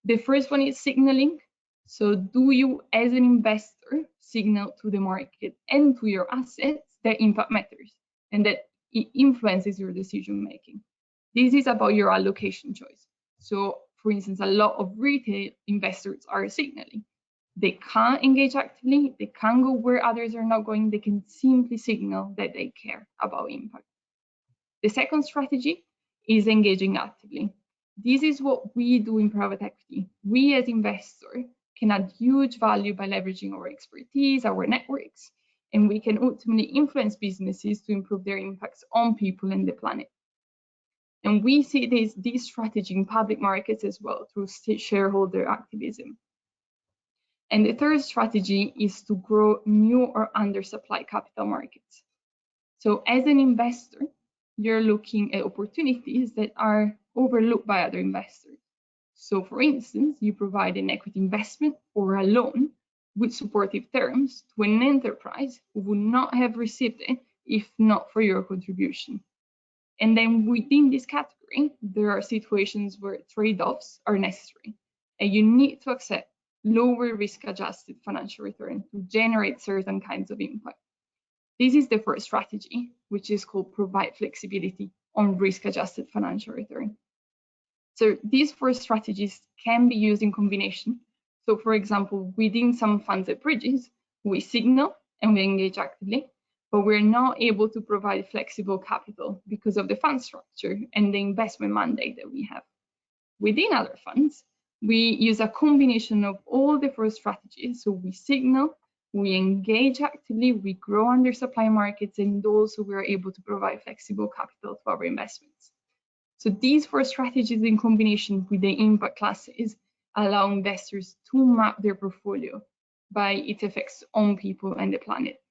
The first one is signaling. So do you, as an investor, signal to the market and to your assets that impact matters and that it influences your decision making? This is about your allocation choice. So, for instance, a lot of retail investors are signaling. They can't engage actively, they can't go where others are not going, they can simply signal that they care about impact. The second strategy is engaging actively. This is what we do in private equity. We as investors can add huge value by leveraging our expertise, our networks, and we can ultimately influence businesses to improve their impacts on people and the planet. And we see this strategy in public markets as well through shareholder activism. And the third strategy is to grow new or undersupplied capital markets. So as an investor, you're looking at opportunities that are overlooked by other investors. So for instance, you provide an equity investment or a loan with supportive terms to an enterprise who would not have received it if not for your contribution. And then within this category, there are situations where trade-offs are necessary, and you need to accept lower risk-adjusted financial return to generate certain kinds of impact. This is the first strategy, which is called provide flexibility on risk-adjusted financial return. So these 4 strategies can be used in combination. So for example, within some funds at Bridges, we signal and we engage actively, but we're not able to provide flexible capital because of the fund structure and the investment mandate that we have. Within other funds, we use a combination of all the 4 strategies. So we signal, we engage actively, we grow undersupply markets, and also we're able to provide flexible capital to our investments. So these 4 strategies in combination with the impact classes allow investors to map their portfolio by its effects on people and the planet.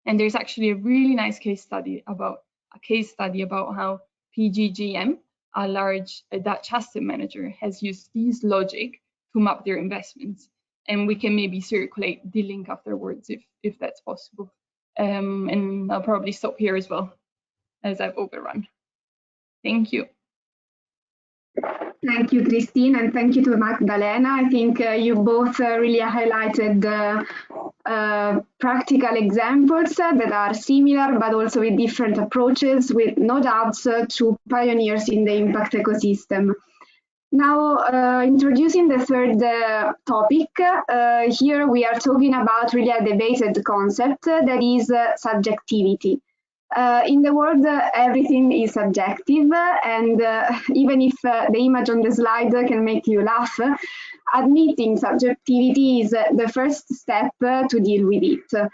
And there's actually a really nice case study about how PGGM, a large Dutch asset manager, has used this logic to map their investments. And we can maybe circulate the link afterwards if that's possible. And I'll probably stop here as well, as I've overrun. Thank you. Thank you, Christine, and thank you to Magdalena. I think you both really highlighted practical examples that are similar, but also with different approaches, with no doubts true pioneers in the impact ecosystem. Now, introducing the third topic, here we are talking about really a debated concept that is subjectivity. In the world, everything is subjective, and even if the image on the slide can make you laugh, admitting subjectivity is the first step to deal with it.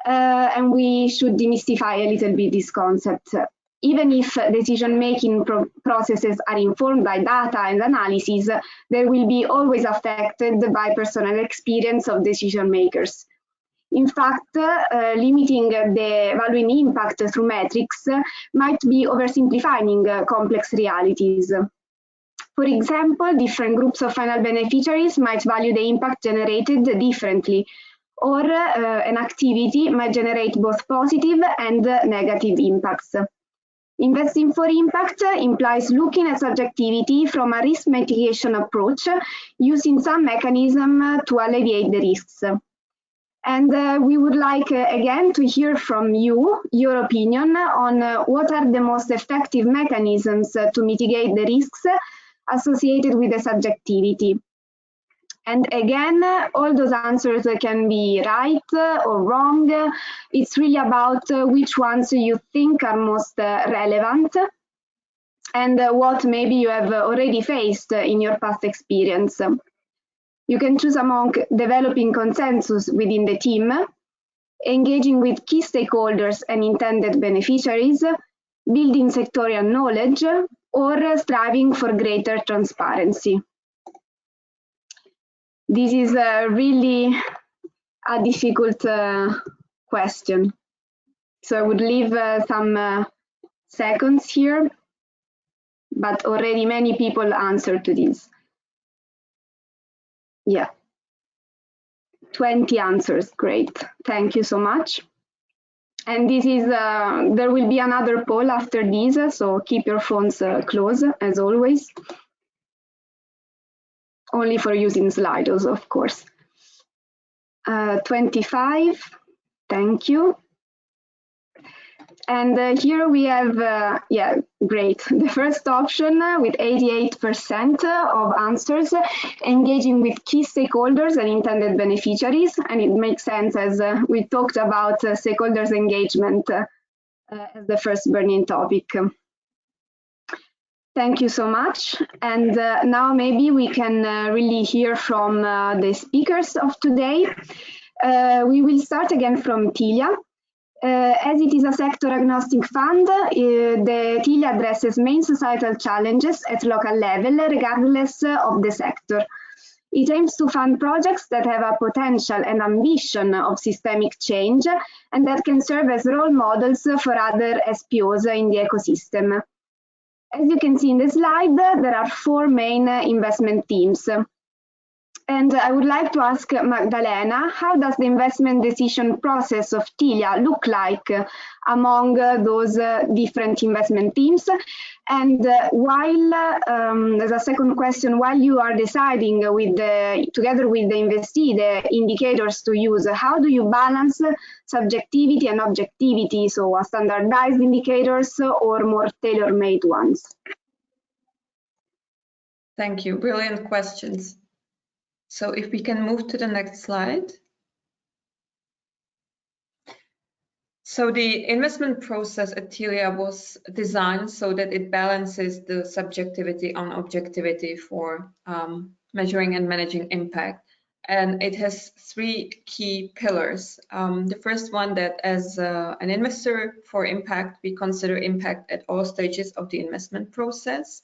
And we should demystify a little bit this concept. Even if decision-making processes are informed by data and analysis, they will be always affected by personal experience of decision makers. In fact, limiting the value and impact through metrics might be oversimplifying complex realities. For example, different groups of final beneficiaries might value the impact generated differently, or an activity might generate both positive and negative impacts. Investing for impact implies looking at subjectivity from a risk mitigation approach, using some mechanism to alleviate the risks. And we would like, again, to hear from you, your opinion on what are the most effective mechanisms to mitigate the risks associated with the subjectivity. And again, all those answers can be right or wrong. It's really about which ones you think are most relevant and what maybe you have already faced in your past experience. You can choose among developing consensus within the team, engaging with key stakeholders and intended beneficiaries, building sectorial knowledge, or striving for greater transparency. This is really a difficult question. So I would leave some seconds here, but already many people answered to this. Yeah, 20 answers, great. Thank you so much. And this is, there will be another poll after this, so keep your phones close as always. Only for using Slidos, of course. 25, thank you. And here we have, yeah, great. The first option with 88% of answers, engaging with key stakeholders and intended beneficiaries. And it makes sense as we talked about stakeholders engagement as the first burning topic. Thank you so much. And now maybe we can really hear from the speakers of today. We will start again from Tilia. As it is a sector-agnostic fund, the Tilia addresses main societal challenges at local level, regardless of the sector. It aims to fund projects that have a potential and ambition of systemic change and that can serve as role models for other SPOs in the ecosystem. As you can see in the slide, there are 4 main investment themes. And I would like to ask Magdalena, how does the investment decision process of Tilia look like among those different investment themes? And while, as a second question, while you are deciding with together with the investee the indicators to use, how do you balance subjectivity and objectivity, so standardized indicators or more tailor-made ones? Thank you, brilliant questions. So if we can move to the next slide. So the investment process at Tilia was designed so that it balances the subjectivity and objectivity for measuring and managing impact. And it has 3 key pillars. The first one, that as an investor for impact, we consider impact at all stages of the investment process.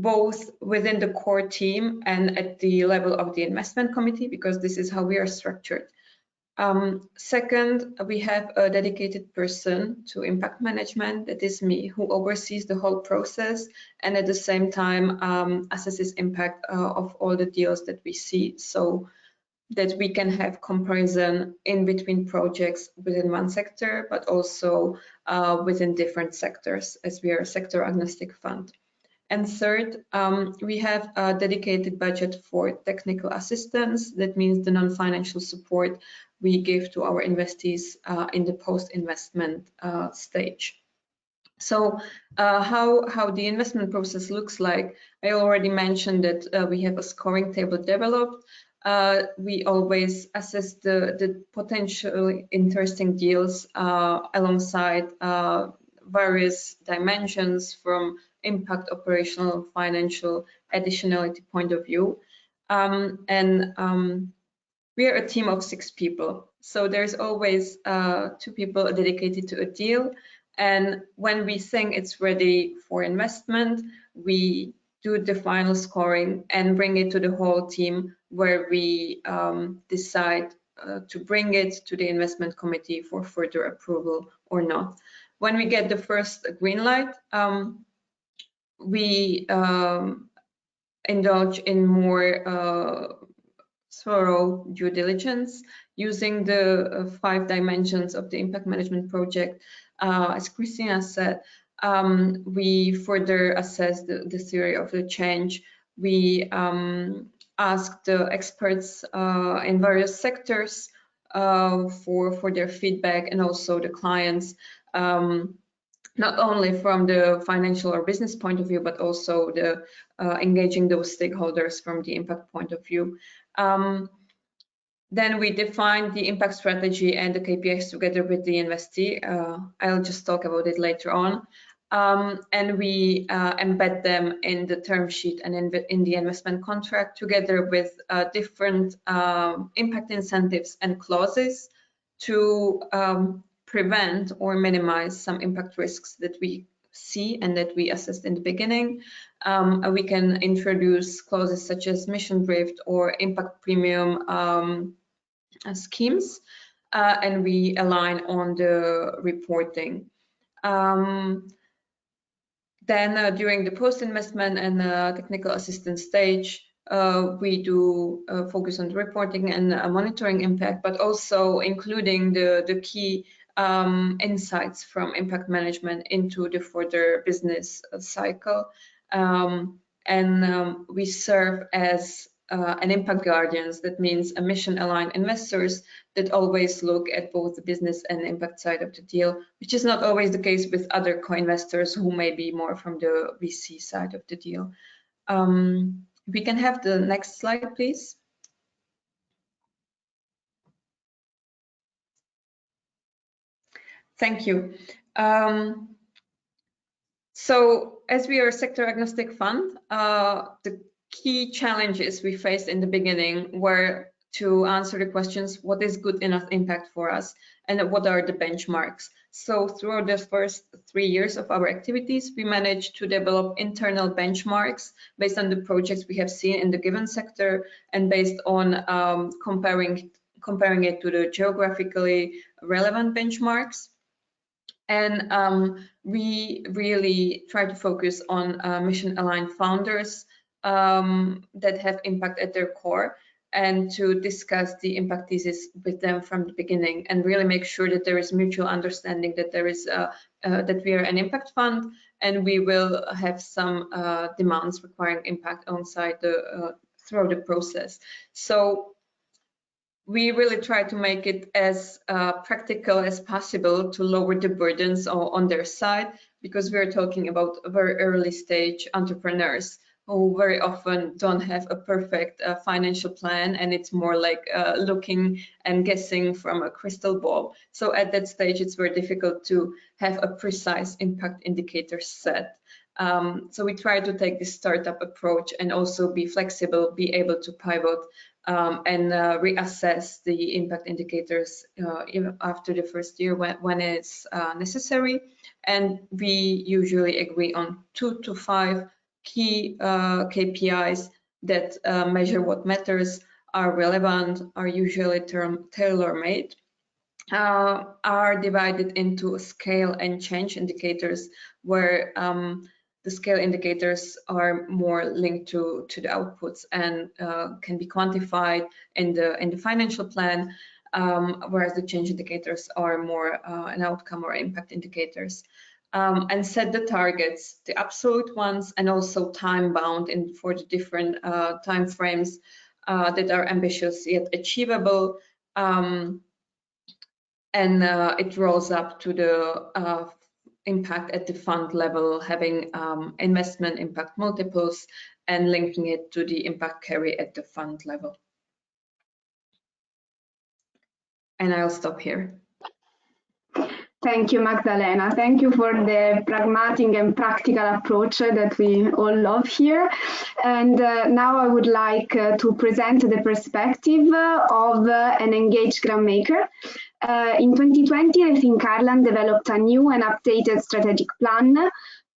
Both within the core team and at the level of the investment committee, because this is how we are structured. Second, we have a dedicated person to impact management, that is me, who oversees the whole process and at the same time assesses impact of all the deals that we see, so that we can have comparison in between projects within one sector, but also within different sectors, as we are a sector agnostic fund. And third, we have a dedicated budget for technical assistance. That means the non-financial support we give to our investees in the post-investment stage. So how the investment process looks like, I already mentioned that we have a scoring table developed. We always assess the potentially interesting deals alongside various dimensions from impact, operational, financial, additionality point of view. We are a team of 6 people. So there's always 2 people dedicated to a deal. And when we think it's ready for investment, we do the final scoring and bring it to the whole team, where we decide to bring it to the investment committee for further approval or not. When we get the first green light, we indulge in more thorough due diligence using the 5 dimensions of the impact management project. As Christina said, we further assess the theory of the change. We ask the experts in various sectors for their feedback, and also the clients, not only from the financial or business point of view, but also the engaging those stakeholders from the impact point of view. Then we define the impact strategy and the KPIs together with the investee. I'll just talk about it later on. And we embed them in the term sheet and in the investment contract, together with different impact incentives and clauses to prevent or minimize some impact risks that we see and that we assessed in the beginning. We can introduce clauses such as mission drift or impact premium schemes, and we align on the reporting. Then during the post-investment and technical assistance stage, we do focus on the reporting and monitoring impact, but also including the key insights from impact management into the further business cycle. We serve as an impact guardians. That means a mission-aligned investors that always look at both the business and impact side of the deal, which is not always the case with other co-investors who may be more from the VC side of the deal. We can have the next slide, please. Thank you. So as we are a sector agnostic fund, the key challenges we faced in the beginning were to answer the questions: what is good enough impact for us, and what are the benchmarks? So throughout the first 3 years of our activities, we managed to develop internal benchmarks based on the projects we have seen in the given sector, and based on comparing it to the geographically relevant benchmarks. And we really try to focus on mission-aligned founders that have impact at their core, and to discuss the impact thesis with them from the beginning, and really make sure that there is mutual understanding that there is that we are an impact fund, and we will have some demands requiring impact on site throughout the process. So we really try to make it as practical as possible to lower the burdens on their side, because we're talking about very early stage entrepreneurs who very often don't have a perfect financial plan, and it's more like looking and guessing from a crystal ball. So at that stage, it's very difficult to have a precise impact indicator set. So we try to take this startup approach and also be flexible, be able to pivot and reassess the impact indicators even after the first year when it's necessary. And we usually agree on 2 to 5 key KPIs that measure what matters, are relevant, are usually tailor-made, are divided into scale and change indicators, where the scale indicators are more linked to the outputs and can be quantified in the financial plan, whereas the change indicators are more an outcome or impact indicators. And set the targets, the absolute ones, and also time bound for the different time frames that are ambitious yet achievable. And it rolls up to the impact at the fund level, having investment impact multiples and linking it to the impact carry at the fund level. And I'll stop here. Thank you, Magdalena. Thank you for the pragmatic and practical approach that we all love here. And now I would like to present the perspective of an engaged grant maker. In 2020, Rethink Ireland developed a new and updated strategic plan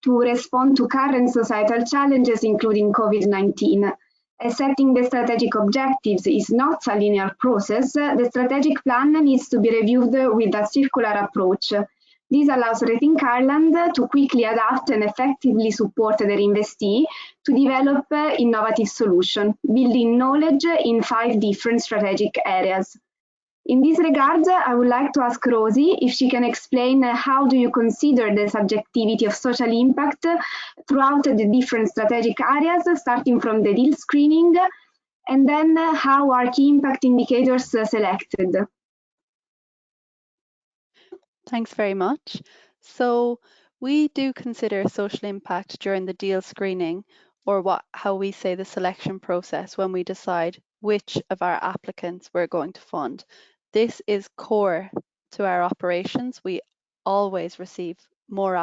to respond to current societal challenges, including COVID-19. As setting the strategic objectives is not a linear process, the strategic plan needs to be reviewed with a circular approach. This allows Rethink Ireland to quickly adapt and effectively support their investee to develop innovative solutions, building knowledge in 5 different strategic areas. In this regard, I would like to ask Rosie if she can explain how do you consider the subjectivity of social impact throughout the different strategic areas, starting from the deal screening, and then how are key impact indicators selected? Thanks very much. So we do consider social impact during the deal screening, or how we say the selection process, when we decide which of our applicants we're going to fund. This is core to our operations. We always receive more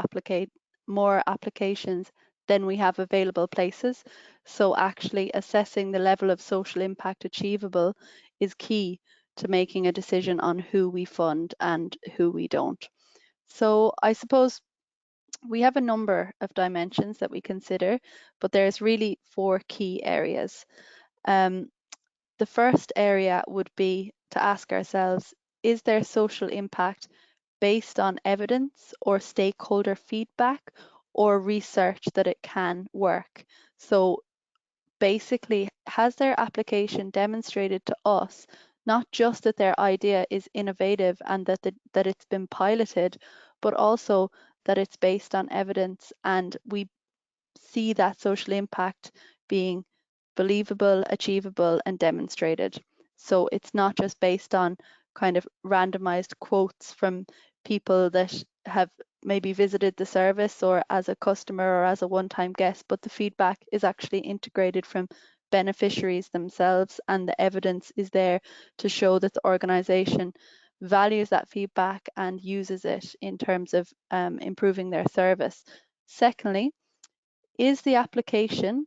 applications than we have available places. So actually assessing the level of social impact achievable is key to making a decision on who we fund and who we don't. So I suppose we have a number of dimensions that we consider, but there's really 4 key areas. The first area would be to ask ourselves, is there social impact based on evidence or stakeholder feedback or research that it can work? So basically, has their application demonstrated to us not just that their idea is innovative and that it's been piloted, but also that it's based on evidence and we see that social impact being believable, achievable, and demonstrated. So it's not just based on kind of randomized quotes from people that have maybe visited the service or as a customer or as a one-time guest, but the feedback is actually integrated from beneficiaries themselves, and the evidence is there to show that the organization values that feedback and uses it in terms of improving their service. Secondly, is the application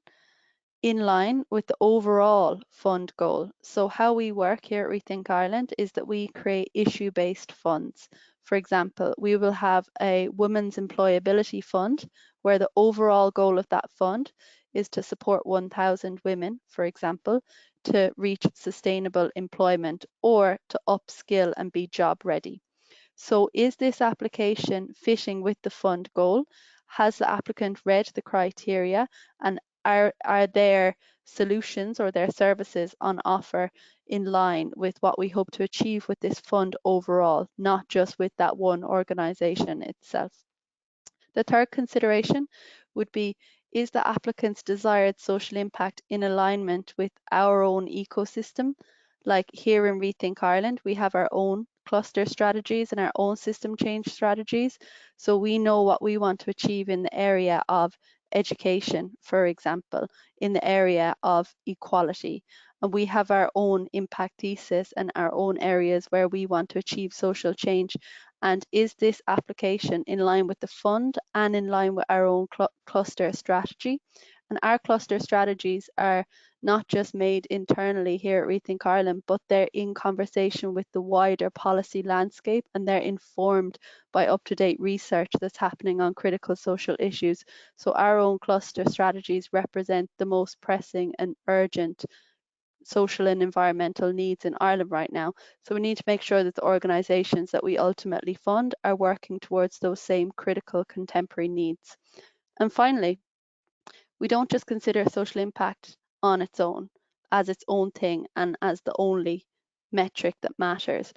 in line with the overall fund goal? So how we work here at Rethink Ireland is that we create issue-based funds. For example, we will have a women's employability fund where the overall goal of that fund is to support 1,000 women, for example, to reach sustainable employment or to upskill and be job ready. So is this application fitting with the fund goal? Has the applicant read the criteria, and are their solutions or their services on offer in line with what we hope to achieve with this fund overall, not just with that one organisation itself? The third consideration would be, is the applicant's desired social impact in alignment with our own ecosystem? Like here in Rethink Ireland, we have our own cluster strategies and our own system change strategies. So we know what we want to achieve in the area of education, for example, in the area of equality. And we have our own impact thesis and our own areas where we want to achieve social change. And is this application in line with the fund and in line with our own cluster strategy? And our cluster strategies are not just made internally here at Rethink Ireland, but they're in conversation with the wider policy landscape, and they're informed by up-to-date research that's happening on critical social issues. So our own cluster strategies represent the most pressing and urgent social and environmental needs in Ireland right now. So we need to make sure that the organisations that we ultimately fund are working towards those same critical contemporary needs. And finally, we don't just consider social impact on its own, as its own thing and as the only metric that matters.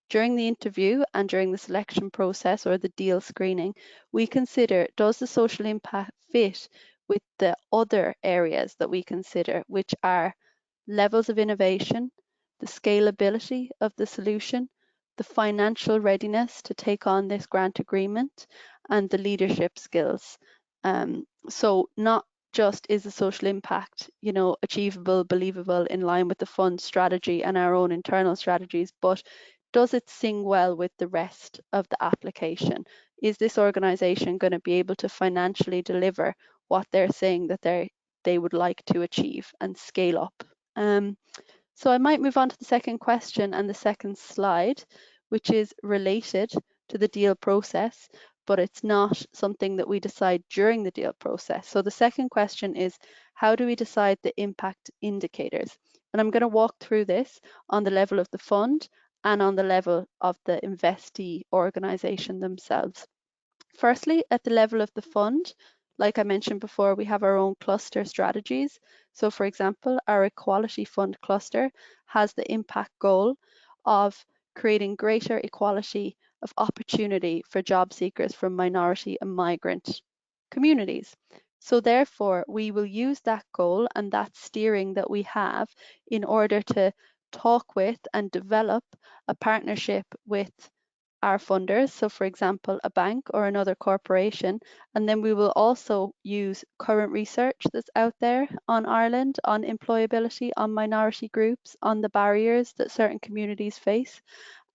During the interview and during the selection process or the deal screening, we consider, does the social impact fit with the other areas that we consider, which are levels of innovation, the scalability of the solution, the financial readiness to take on this grant agreement, and the leadership skills. So not just is the social impact, achievable, believable, in line with the fund strategy and our own internal strategies, but does it sing well with the rest of the application? Is this organisation going to be able to financially deliver what they're saying that they would like to achieve and scale up? So I might move on to the second question and the second slide, which is related to the deal process, but it's not something that we decide during the deal process. So the second question is, how do we decide the impact indicators? And I'm going to walk through this on the level of the fund and on the level of the investee organization themselves. Firstly, at the level of the fund, like I mentioned before, we have our own cluster strategies. So for example, our equality fund cluster has the impact goal of creating greater equality of opportunity for job seekers from minority and migrant communities. So therefore, we will use that goal and that steering that we have in order to talk with and develop a partnership with our funders, so for example, a bank or another corporation, and then we will also use current research that's out there on Ireland, on employability, on minority groups, on the barriers that certain communities face,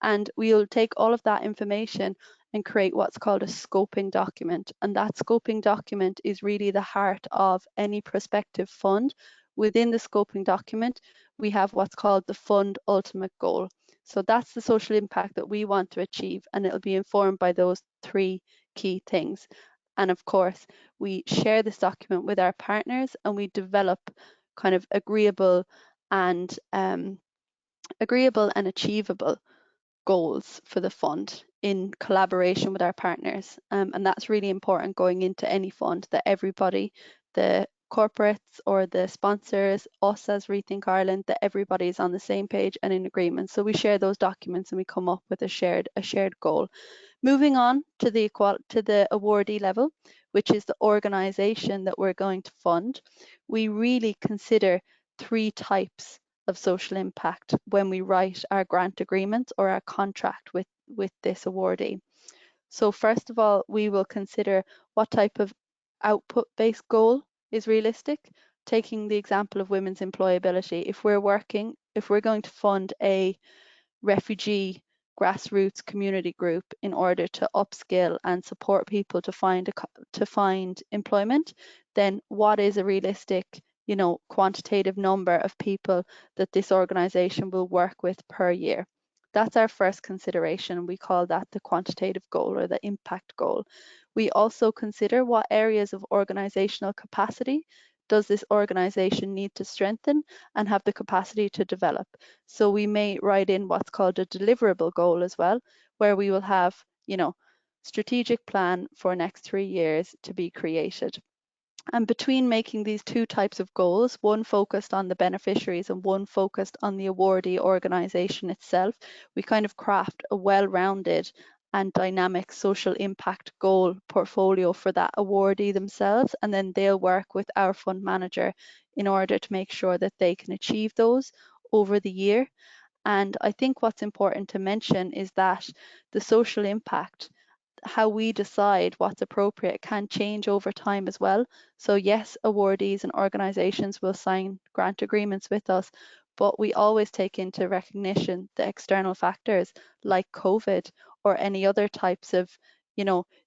and we'll take all of that information and create what's called a scoping document, and that scoping document is really the heart of any prospective fund. Within the scoping document, we have what's called the fund ultimate goal. So that's the social impact that we want to achieve, and it'll be informed by those three key things. And of course, we share this document with our partners and we develop kind of agreeable and achievable goals for the fund in collaboration with our partners. And that's really important going into any fund, that everybody, the corporates or the sponsors, us as Rethink Ireland, that everybody's on the same page and in agreement. So we share those documents and we come up with a shared goal. Moving on to the awardee level, which is the organization that we're going to fund, we really consider three types of social impact when we write our grant agreement or our contract with this awardee. So first of all, we will consider what type of output-based goal is realistic. Taking the example of women's employability, if we're going to fund a refugee grassroots community group in order to upskill and support people to find employment, then what is a realistic, quantitative number of people that this organization will work with per year? That's our first consideration. We call that the quantitative goal or the impact goal. We also consider what areas of organizational capacity does this organization need to strengthen and have the capacity to develop. So we may write in what's called a deliverable goal as well, where we will have, strategic plan for next 3 years to be created. And between making these two types of goals, one focused on the beneficiaries and one focused on the awardee organization itself, we kind of craft a well-rounded and dynamic social impact goal portfolio for that awardee themselves, and then they'll work with our fund manager in order to make sure that they can achieve those over the year. And I think what's important to mention is that the social impact, how we decide what's appropriate, can change over time as well. So yes, awardees and organizations will sign grant agreements with us, but we always take into recognition the external factors like COVID or any other types of,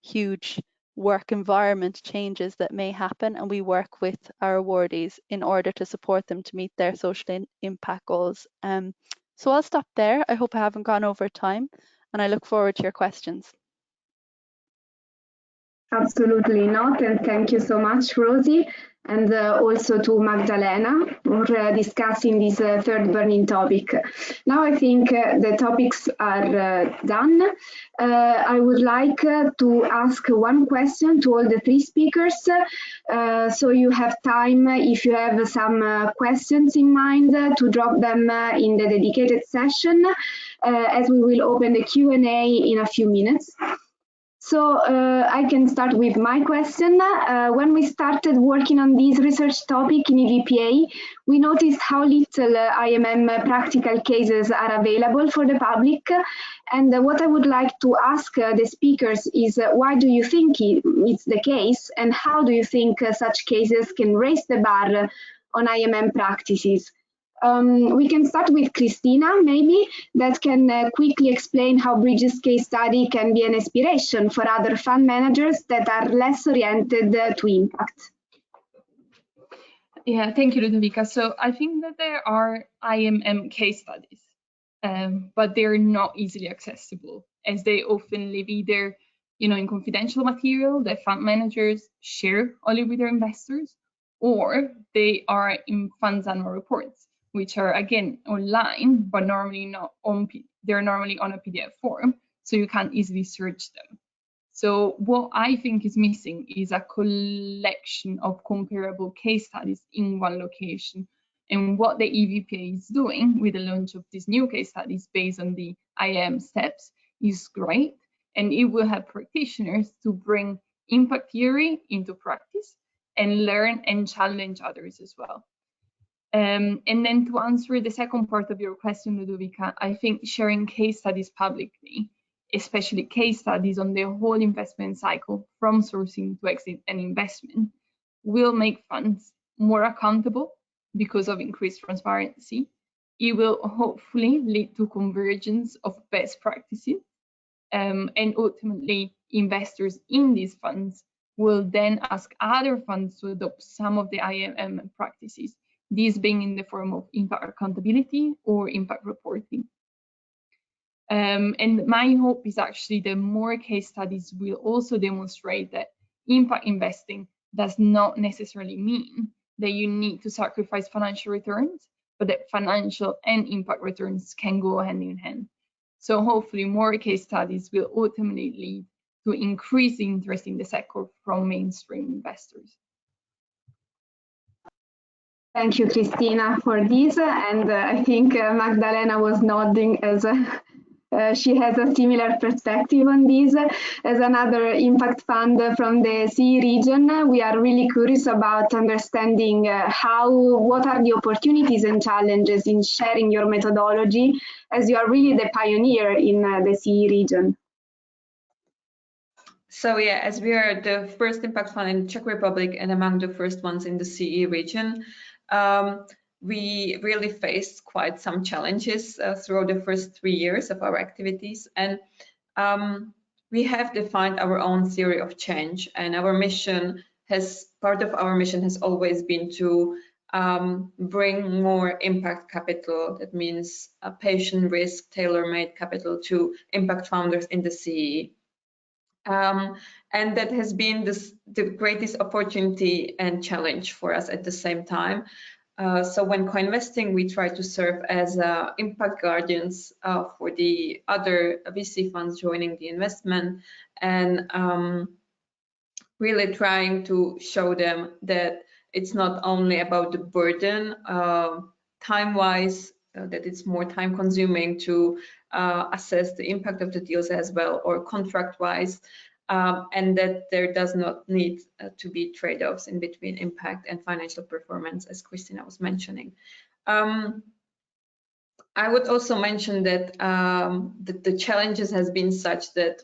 huge work environment changes that may happen, and we work with our awardees in order to support them to meet their social impact goals. So I'll stop there. I hope I haven't gone over time, and I look forward to your questions. Absolutely not, and thank you so much, Rosie, and also to Magdalena for discussing this third burning topic. Now I think the topics are done. I would like to ask one question to all the three speakers, so you have time, if you have some questions in mind, to drop them in the dedicated session, as we will open the Q&A in a few minutes. So I can start with my question. When we started working on this research topic in EVPA, we noticed how little IMM practical cases are available for the public. And what I would like to ask the speakers is why do you think it's the case, and how do you think such cases can raise the bar on IMM practices? We can start with Christina, maybe, that can quickly explain how Bridges case study can be an inspiration for other fund managers that are less oriented to impact. Yeah, thank you, Ludovica. So I think that there are IMM case studies but they're not easily accessible, as they often live either in confidential material that fund managers share only with their investors, or they are in funds annual reports, which are again online, but normally not on. They're normally on a PDF form, so you can't easily search them. So what I think is missing is a collection of comparable case studies in one location. And what the EVPA is doing with the launch of these new case studies based on the IMM steps is great. And it will help practitioners to bring impact theory into practice and learn and challenge others as well. And then to answer the second part of your question, Ludovica, I think sharing case studies publicly, especially case studies on the whole investment cycle from sourcing to exit and investment, will make funds more accountable because of increased transparency. It will hopefully lead to convergence of best practices, and ultimately investors in these funds will then ask other funds to adopt some of the IMM practices, these being in the form of impact accountability or impact reporting. And my hope is actually that more case studies will also demonstrate that impact investing does not necessarily mean that you need to sacrifice financial returns, but that financial and impact returns can go hand in hand. So hopefully more case studies will ultimately lead to increased interest in the sector from mainstream investors. Thank you, Cristina, for this. And I think Magdalena was nodding as she has a similar perspective on this. As another impact fund from the CE region, we are really curious about understanding what are the opportunities and challenges in sharing your methodology, as you are really the pioneer in the CE region. So yeah, as we are the first impact fund in Czech Republic and among the first ones in the CE region, we really faced quite some challenges throughout the first 3 years of our activities, and we have defined our own theory of change, and part of our mission has always been to bring more impact capital, that means a patient risk tailor-made capital, to impact founders in the CE. And that has been the greatest opportunity and challenge for us at the same time. So when co-investing, we try to serve as impact guardians for the other VC funds joining the investment, and really trying to show them that it's not only about the burden time-wise, that it's more time-consuming to assess the impact of the deals as well, or contract-wise, and that there does not need to be trade-offs in between impact and financial performance, as Christina was mentioning. I would also mention that the challenges has been such that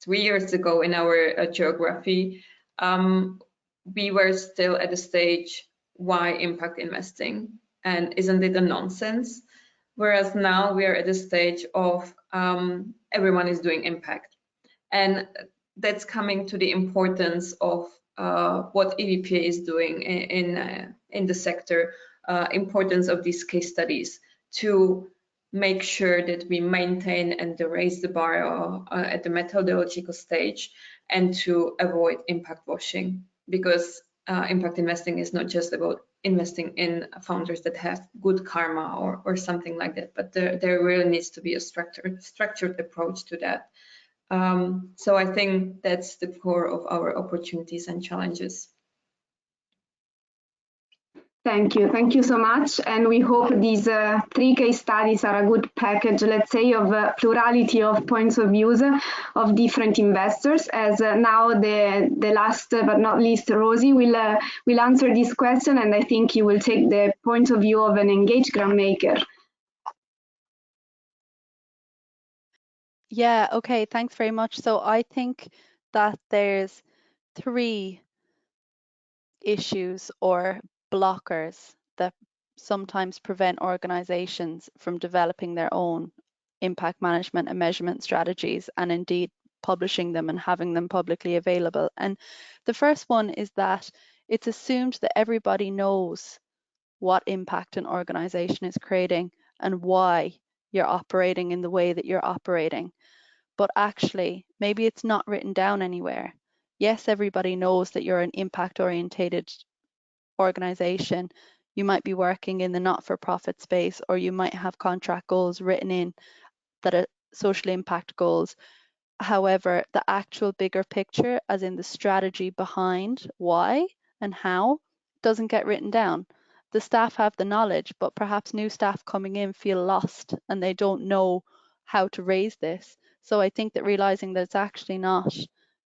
3 years ago in our geography, we were still at the stage, why impact investing? And isn't it a nonsense? Whereas now we are at the stage of everyone is doing impact. And that's coming to the importance of what EVPA is doing in the sector, importance of these case studies to make sure that we maintain and raise the bar at the methodological stage, and to avoid impact washing, because impact investing is not just about investing in founders that have good karma or something like that, but there really needs to be a structured approach to that. So I think that's the core of our opportunities and challenges. Thank you so much, and we hope these 3 case studies are a good package, let's say, of plurality of points of views of different investors. As now the last but not least, Rosie will answer this question, and I think you will take the point of view of an engaged grant maker. Yeah, okay, thanks very much. So I think that there's 3 issues or blockers that sometimes prevent organizations from developing their own impact management and measurement strategies, and indeed publishing them and having them publicly available. And the first one is that it's assumed that everybody knows what impact an organization is creating and why you're operating in the way that you're operating. But actually, maybe it's not written down anywhere. Yes, everybody knows that you're an impact-orientated organization. You might be working in the not-for-profit space, or you might have contract goals written in that are social impact goals. However, the actual bigger picture, as in the strategy behind why and how, doesn't get written down. The staff have the knowledge, but perhaps new staff coming in feel lost and they don't know how to raise this. So I think that realizing that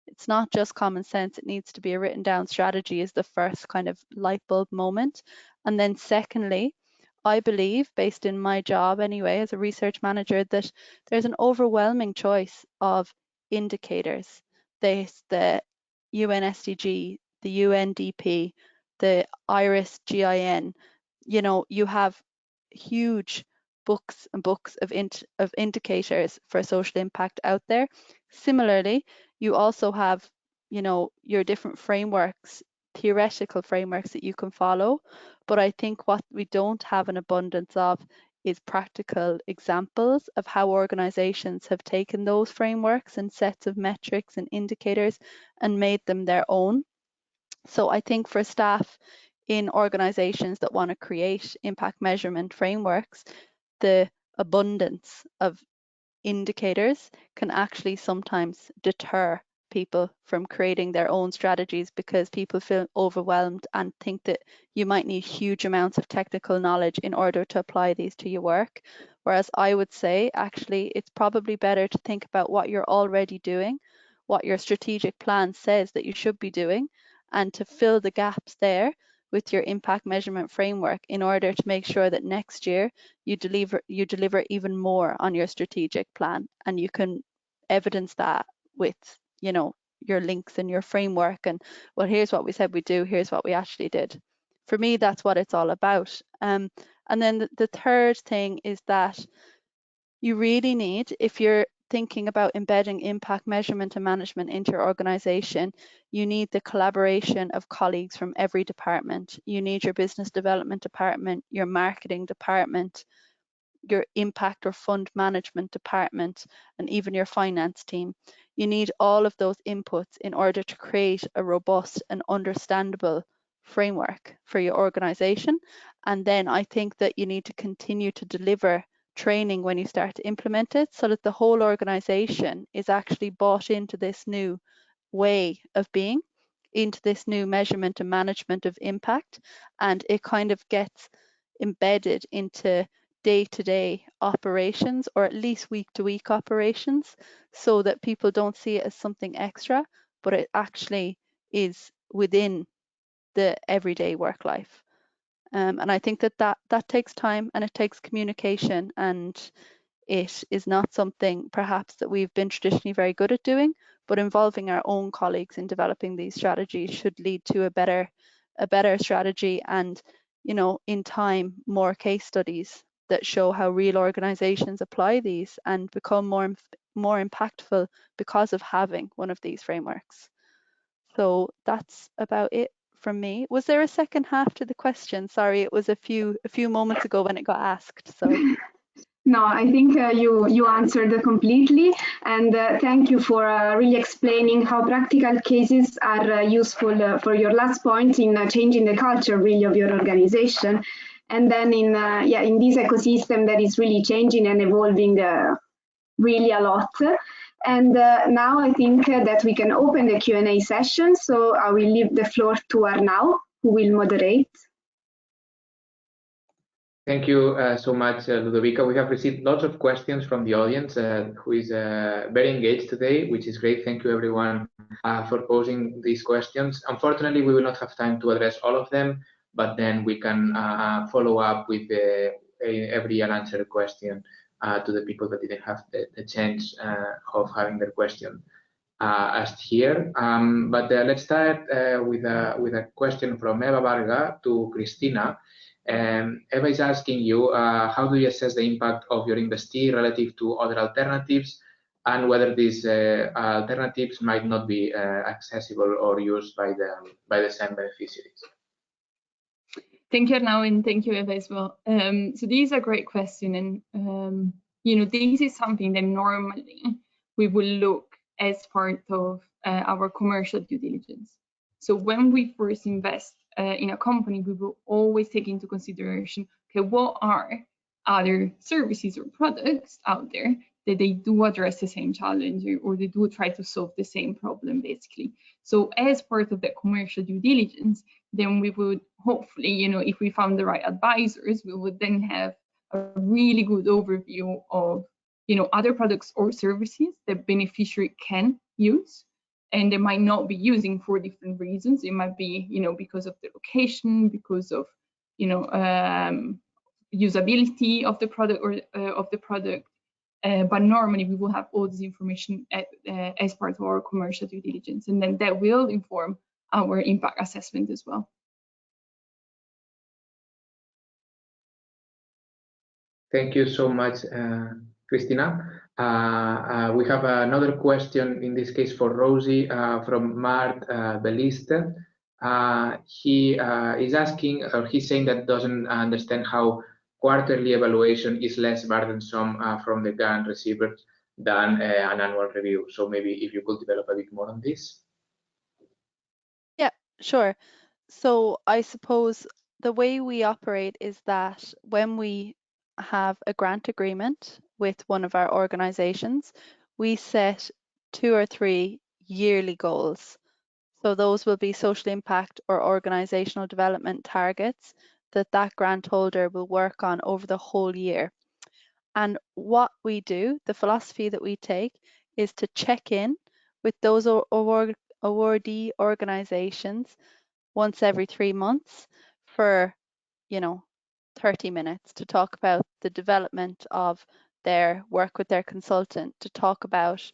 it's not just common sense, it needs to be a written down strategy is the first kind of light bulb moment. And then secondly, I believe, based in my job anyway, as a research manager, that there's an overwhelming choice of indicators. There's the UN SDG, the UNDP, the IRIS GIN. You know, you have huge books and books of indicators for social impact out there. Similarly, you also have, you know, your different frameworks, theoretical frameworks that you can follow. But I think what we don't have an abundance of is practical examples of how organizations have taken those frameworks and sets of metrics and indicators and made them their own. So I think for staff in organizations that want to create impact measurement frameworks, the abundance of indicators can actually sometimes deter people from creating their own strategies, because people feel overwhelmed and think that you might need huge amounts of technical knowledge in order to apply these to your work. Whereas I would say actually it's probably better to think about what you're already doing, what your strategic plan says that you should be doing, and to fill the gaps there with your impact measurement framework in order to make sure that next year you deliver even more on your strategic plan, and you can evidence that with, you know, your links and your framework and, well, here's what we said we do, here's what we actually did. For me, that's what it's all about. And then the third thing is that you really need, if you're thinking about embedding impact measurement and management into your organization, you need the collaboration of colleagues from every department. You need your business development department, your marketing department, your impact or fund management department, and even your finance team. You need all of those inputs in order to create a robust and understandable framework for your organization. And then I think that you need to continue to deliver training when you start to implement it, so that the whole organization is actually bought into this new way of being, into this new measurement and management of impact, and it kind of gets embedded into day-to-day operations, or at least week-to-week operations, so that people don't see it as something extra, but it actually is within the everyday work life. And I think that takes time, and it takes communication, and it is not something perhaps that we've been traditionally very good at doing, but involving our own colleagues in developing these strategies should lead to a better strategy, and, you know, in time, more case studies that show how real organizations apply these and become more impactful because of having one of these frameworks. So that's about it from me. Was there a second half to the question? Sorry, it was a few moments ago when it got asked. So. No, I think you answered completely, and thank you for really explaining how practical cases are useful for your last point in changing the culture really of your organization, and then in this ecosystem that is really changing and evolving really a lot. And now I think that we can open the Q&A session. So I will leave the floor to Arnaud, who will moderate. Thank you so much, Ludovica. We have received lots of questions from the audience, who is very engaged today, which is great. Thank you, everyone, for posing these questions. Unfortunately, we will not have time to address all of them, but then we can follow up with every unanswered question to the people that didn't have the chance of having their question asked here. But let's start with a question from Eva Varga to Cristina. Eva is asking you, how do you assess the impact of your investee relative to other alternatives, and whether these alternatives might not be accessible or used by the same beneficiaries? Thank you, Arnaud, and thank you, Eva, as well. So these are great questions, and this is something that normally we will look as part of our commercial due diligence. So when we first invest in a company, we will always take into consideration, okay, what are other services or products out there that they do address the same challenge, or they do try to solve the same problem, basically. So as part of that commercial due diligence, then we would hopefully, if we found the right advisors, we would then have a really good overview of, other products or services that beneficiary can use, and they might not be using for different reasons. It might be, because of the location, because of, usability of the product or of the product. But normally we will have all this information as part of our commercial due diligence, and then that will inform our impact assessment as well. Thank you so much, Cristina. We have another question, in this case for Rosie, from Mart Beliste. He is asking, or he's saying that doesn't understand how quarterly evaluation is less burdensome from the grant receivers than an annual review. So maybe if you could develop a bit more on this. Yeah, sure. So I suppose the way we operate is that when we have a grant agreement with one of our organizations, we set 2 or 3 yearly goals. So those will be social impact or organizational development targets that grant holder will work on over the whole year. And what we do, the philosophy that we take, is to check in with those awardee organizations once every 3 months for, 30 minutes to talk about the development of their work with their consultant, to talk about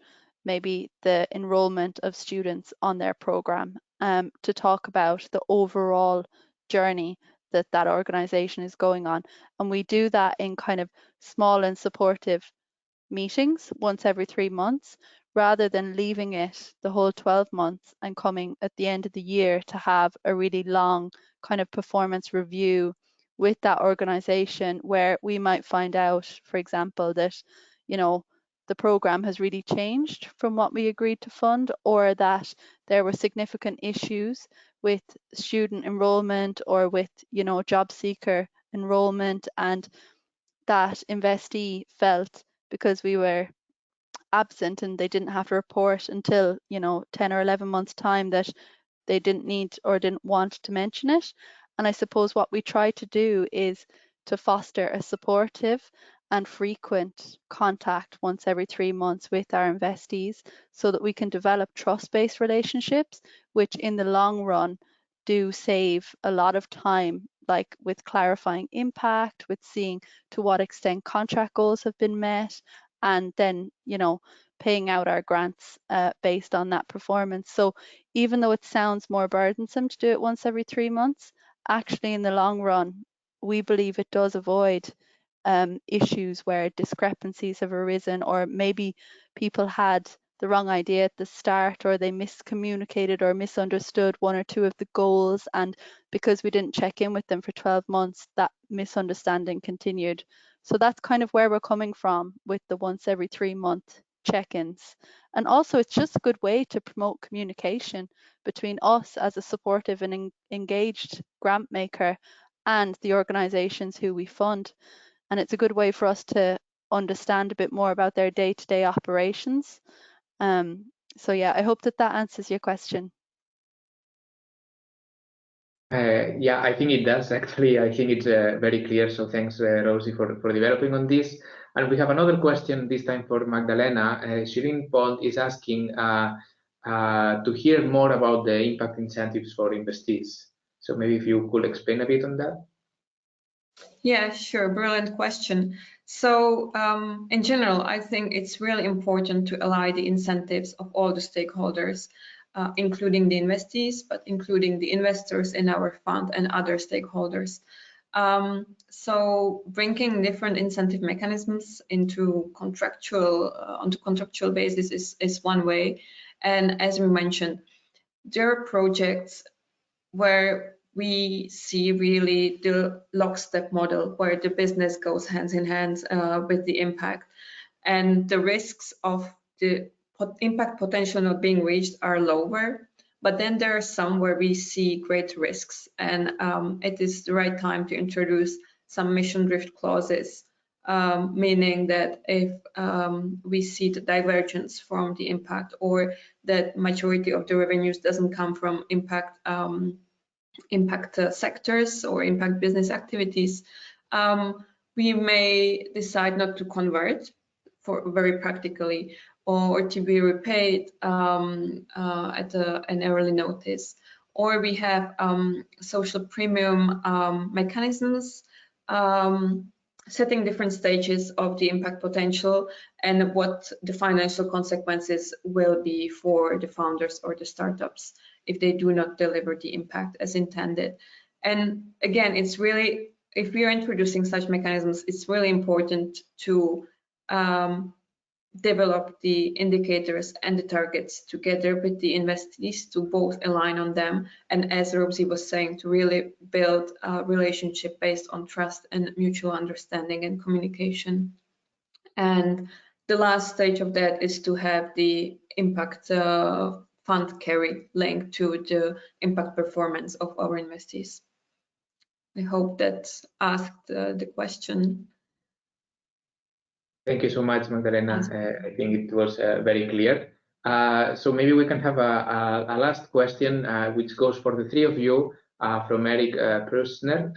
maybe the enrollment of students on their program, to talk about the overall journey that organization is going on. And we do that in kind of small and supportive meetings once every 3 months, rather than leaving it the whole 12 months and coming at the end of the year to have a really long kind of performance review with that organization, where we might find out, for example, that, the program has really changed from what we agreed to fund, or that there were significant issues with student enrollment or with, job seeker enrollment, and that investee felt because we were absent and they didn't have to report until 10 or 11 months time that they didn't need or didn't want to mention it. And I suppose what we try to do is to foster a supportive and frequent contact once every 3 months with our investees, so that we can develop trust-based relationships, which in the long run do save a lot of time, like with clarifying impact, with seeing to what extent contract goals have been met, and then, paying out our grants based on that performance. So even though it sounds more burdensome to do it once every 3 months, actually in the long run, we believe it does avoid issues where discrepancies have arisen, or maybe people had the wrong idea at the start, or they miscommunicated or misunderstood 1 or 2 of the goals, and because we didn't check in with them for 12 months, that misunderstanding continued. So that's kind of where we're coming from with the once every 3 month check-ins. And also it's just a good way to promote communication between us as a supportive and engaged grant maker and the organizations who we fund. And it's a good way for us to understand a bit more about their day-to-day operations. So yeah, I hope that answers your question. Yeah, I think it does, actually. I think it's very clear. So thanks, Rosie, for developing on this. And we have another question, this time for Magdalena. Shirin Pond is asking to hear more about the impact incentives for investees. So maybe if you could explain a bit on that. Yeah, sure. Brilliant question. So in general, I think it's really important to align the incentives of all the stakeholders, including the investees, but including the investors in our fund and other stakeholders. So bringing different incentive mechanisms into onto contractual basis is one way. And as we mentioned, there are projects where we see really the lockstep model where the business goes hands in hand with the impact, and the risks of the impact potential not being reached are lower. But then there are some where we see great risks, and it is the right time to introduce some mission drift clauses, meaning that if we see the divergence from the impact, or that majority of the revenues doesn't come from impact sectors or impact business activities, we may decide not to convert for very practically, or to be repaid at an early notice. Or we have social premium mechanisms setting different stages of the impact potential and what the financial consequences will be for the founders or the startups if they do not deliver the impact as intended. And again, it's really, if we are introducing such mechanisms, it's really important to develop the indicators and the targets together with the investees to both align on them, and as Rosie was saying, to really build a relationship based on trust and mutual understanding and communication. And the last stage of that is to have the impact fund carry linked to the impact performance of our investees. I hope that asked the question. Thank you so much, Magdalena. I think it was very clear. So maybe we can have a last question, which goes for the three of you, from Eric Prusner.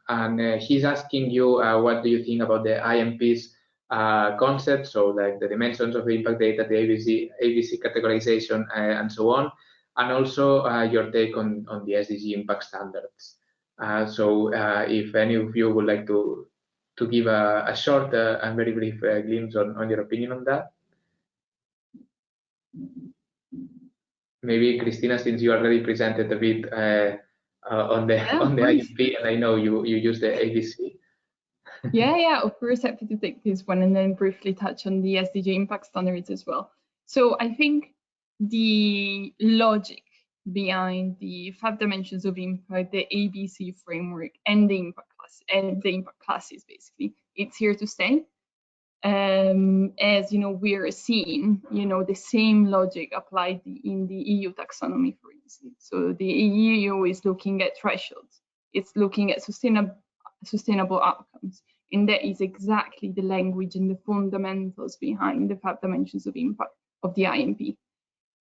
And he's asking you, what do you think about the IMP's concept? So like the dimensions of the impact data, the ABC categorization, and so on. And also your take on the SDG impact standards. So if any of you would like to give a short and very brief glimpse on your opinion on that. Maybe Cristina, since you already presented a bit on the IMP, and I know you use the ABC. Yeah, of course, happy to take this one and then briefly touch on the SDG impact standards as well. So I think the logic behind the 5 dimensions of impact, the ABC framework, and the impact classes, basically, it's here to stay. As you know, we are seeing, the same logic applied in the EU taxonomy, for instance. So the EU is looking at thresholds. It's looking at sustainable outcomes, and that is exactly the language and the fundamentals behind the 5 dimensions of impact of the IMP.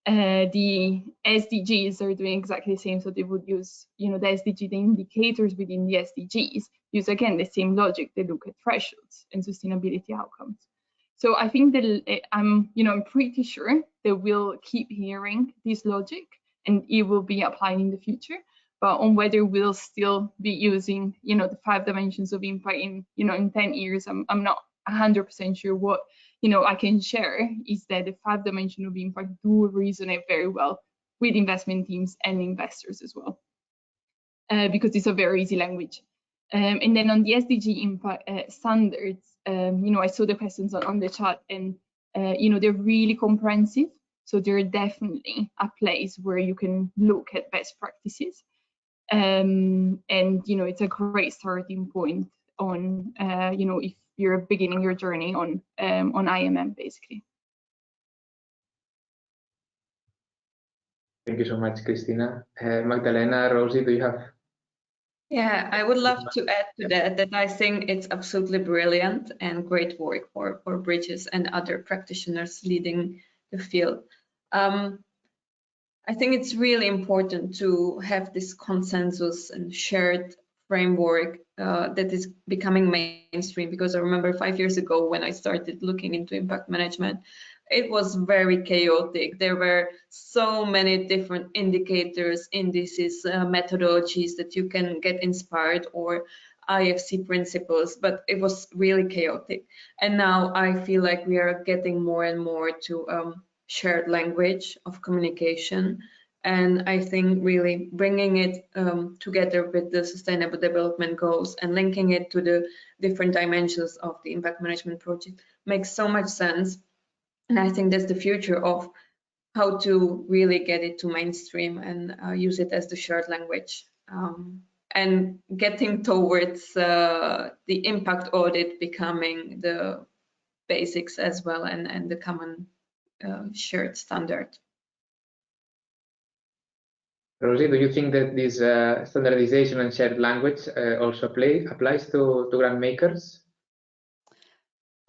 The SDGs are doing exactly the same, so they would use, the SDG, the indicators within the SDGs use again the same logic. They look at thresholds and sustainability outcomes. So I think that I'm pretty sure they will keep hearing this logic, and it will be applied in the future. But on whether we'll still be using, the 5 dimensions of impact in 10 years, I'm not 100% sure. What I can share is that the 5 dimensions of impact do resonate very well with investment teams and investors as well, because it's a very easy language. And then on the SDG impact standards, I saw the questions on the chat, and they're really comprehensive. So they're definitely a place where you can look at best practices, and it's a great starting point on if you're beginning your journey on IMM, basically. Thank you so much, Cristina. Magdalena, Rosie, do you have? Yeah, I would love to add to that I think it's absolutely brilliant and great work for Bridges and other practitioners leading the field. I think it's really important to have this consensus and shared framework that is becoming mainstream, because I remember 5 years ago when I started looking into impact management, it was very chaotic. There were so many different indicators, indices, methodologies that you can get inspired, or IFC principles, but it was really chaotic. And now I feel like we are getting more and more to shared language of communication. And I think really bringing it together with the Sustainable Development Goals and linking it to the different dimensions of the impact management project makes so much sense. And I think that's the future of how to really get it to mainstream and use it as the shared language and getting towards the impact audit becoming the basics as well, and the common shared standard. Rosie, do you think that this standardization and shared language also applies to grant makers?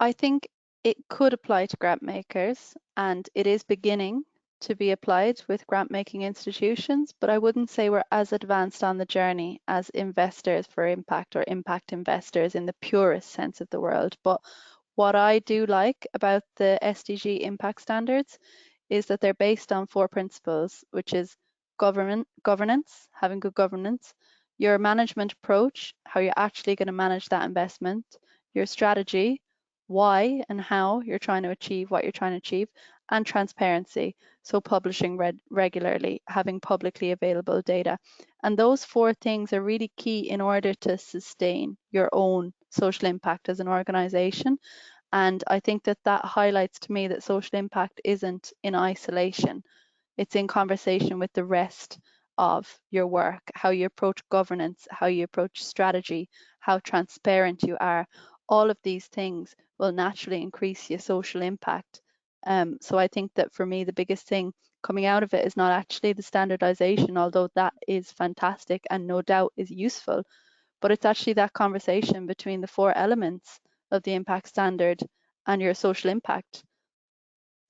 I think it could apply to grant makers, and it is beginning to be applied with grant making institutions, but I wouldn't say we're as advanced on the journey as investors for impact or impact investors in the purest sense of the word. But what I do like about the SDG impact standards is that they're based on 4 principles, which is governance, having good governance, your management approach, how you're actually going to manage that investment, your strategy, why and how you're trying to achieve what you're trying to achieve, and transparency, so publishing regularly, having publicly available data. And those 4 things are really key in order to sustain your own social impact as an organization. And I think that that highlights to me that social impact isn't in isolation. It's in conversation with the rest of your work, how you approach governance, how you approach strategy, how transparent you are. All of these things will naturally increase your social impact. So I think that for me, the biggest thing coming out of it is not actually the standardization, although that is fantastic and no doubt is useful, but it's actually that conversation between the 4 elements of the impact standard and your social impact,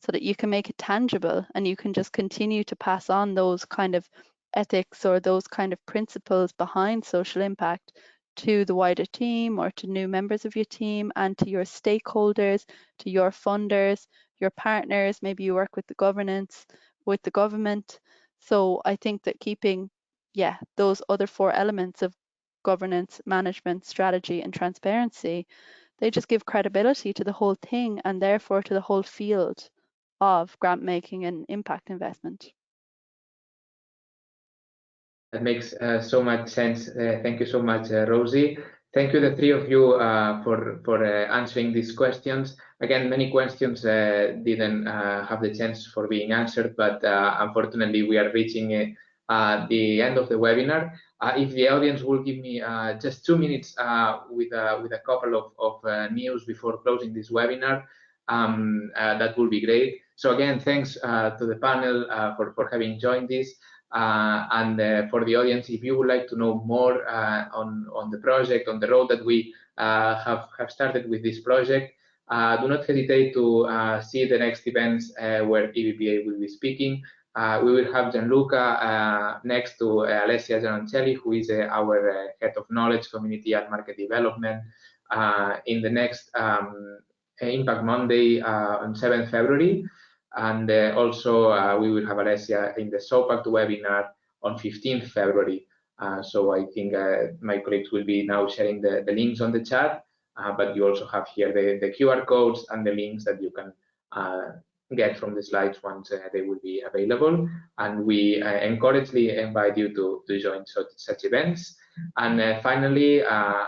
so that you can make it tangible and you can just continue to pass on those kind of ethics or those kind of principles behind social impact to the wider team or to new members of your team and to your stakeholders, to your funders, your partners. Maybe you work with the governance, with the government. So I think that keeping, those other 4 elements of governance, management, strategy, and transparency, they just give credibility to the whole thing and therefore to the whole field of grant making and impact investment. That makes so much sense. Thank you so much, Rosie. Thank you, the 3 of you, for answering these questions. Again, many questions didn't have the chance for being answered, but unfortunately, we are reaching the end of the webinar. If the audience will give me just 2 minutes with a couple of news before closing this webinar, that would be great. So again, thanks to the panel for having joined this. And for the audience, if you would like to know more on the project, on the road that we have started with this project, do not hesitate to see the next events where EVPA will be speaking. We will have Gianluca next to Alessia Gianoncelli, who is our head of knowledge, community and market development, in the next Impact Monday on 7th February. And also we will have Alessia in the SOPACT webinar on 15th February. So I think my colleagues will be now sharing the links on the chat, but you also have here the QR codes and the links that you can get from the slides once they will be available. And we encouragely invite you to join such events. And finally,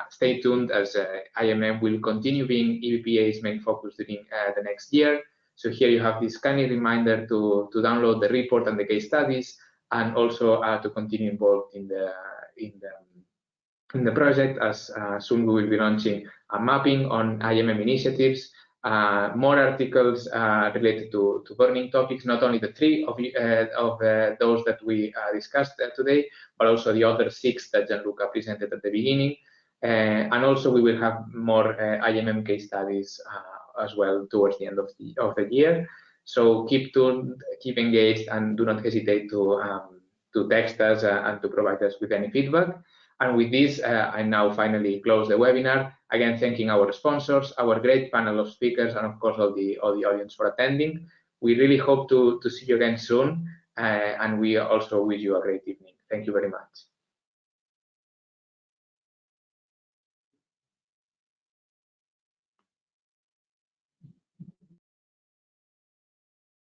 stay tuned as IMM will continue being EVPA's main focus during the next year. So here you have this kind of reminder to download the report and the case studies, and also to continue involved in the project, as soon we will be launching a mapping on IMM initiatives, more articles related to burning topics, not only the 3 of those that we discussed today, but also the other 6 that Gianluca presented at the beginning. And also we will have more IMM case studies as well towards the end of the year. So keep tuned, keep engaged, and do not hesitate to text us and to provide us with any feedback. And with this, I now finally close the webinar. Again, thanking our sponsors, our great panel of speakers, and of course all the audience for attending. We really hope to see you again soon, and we also wish you a great evening. Thank you very much.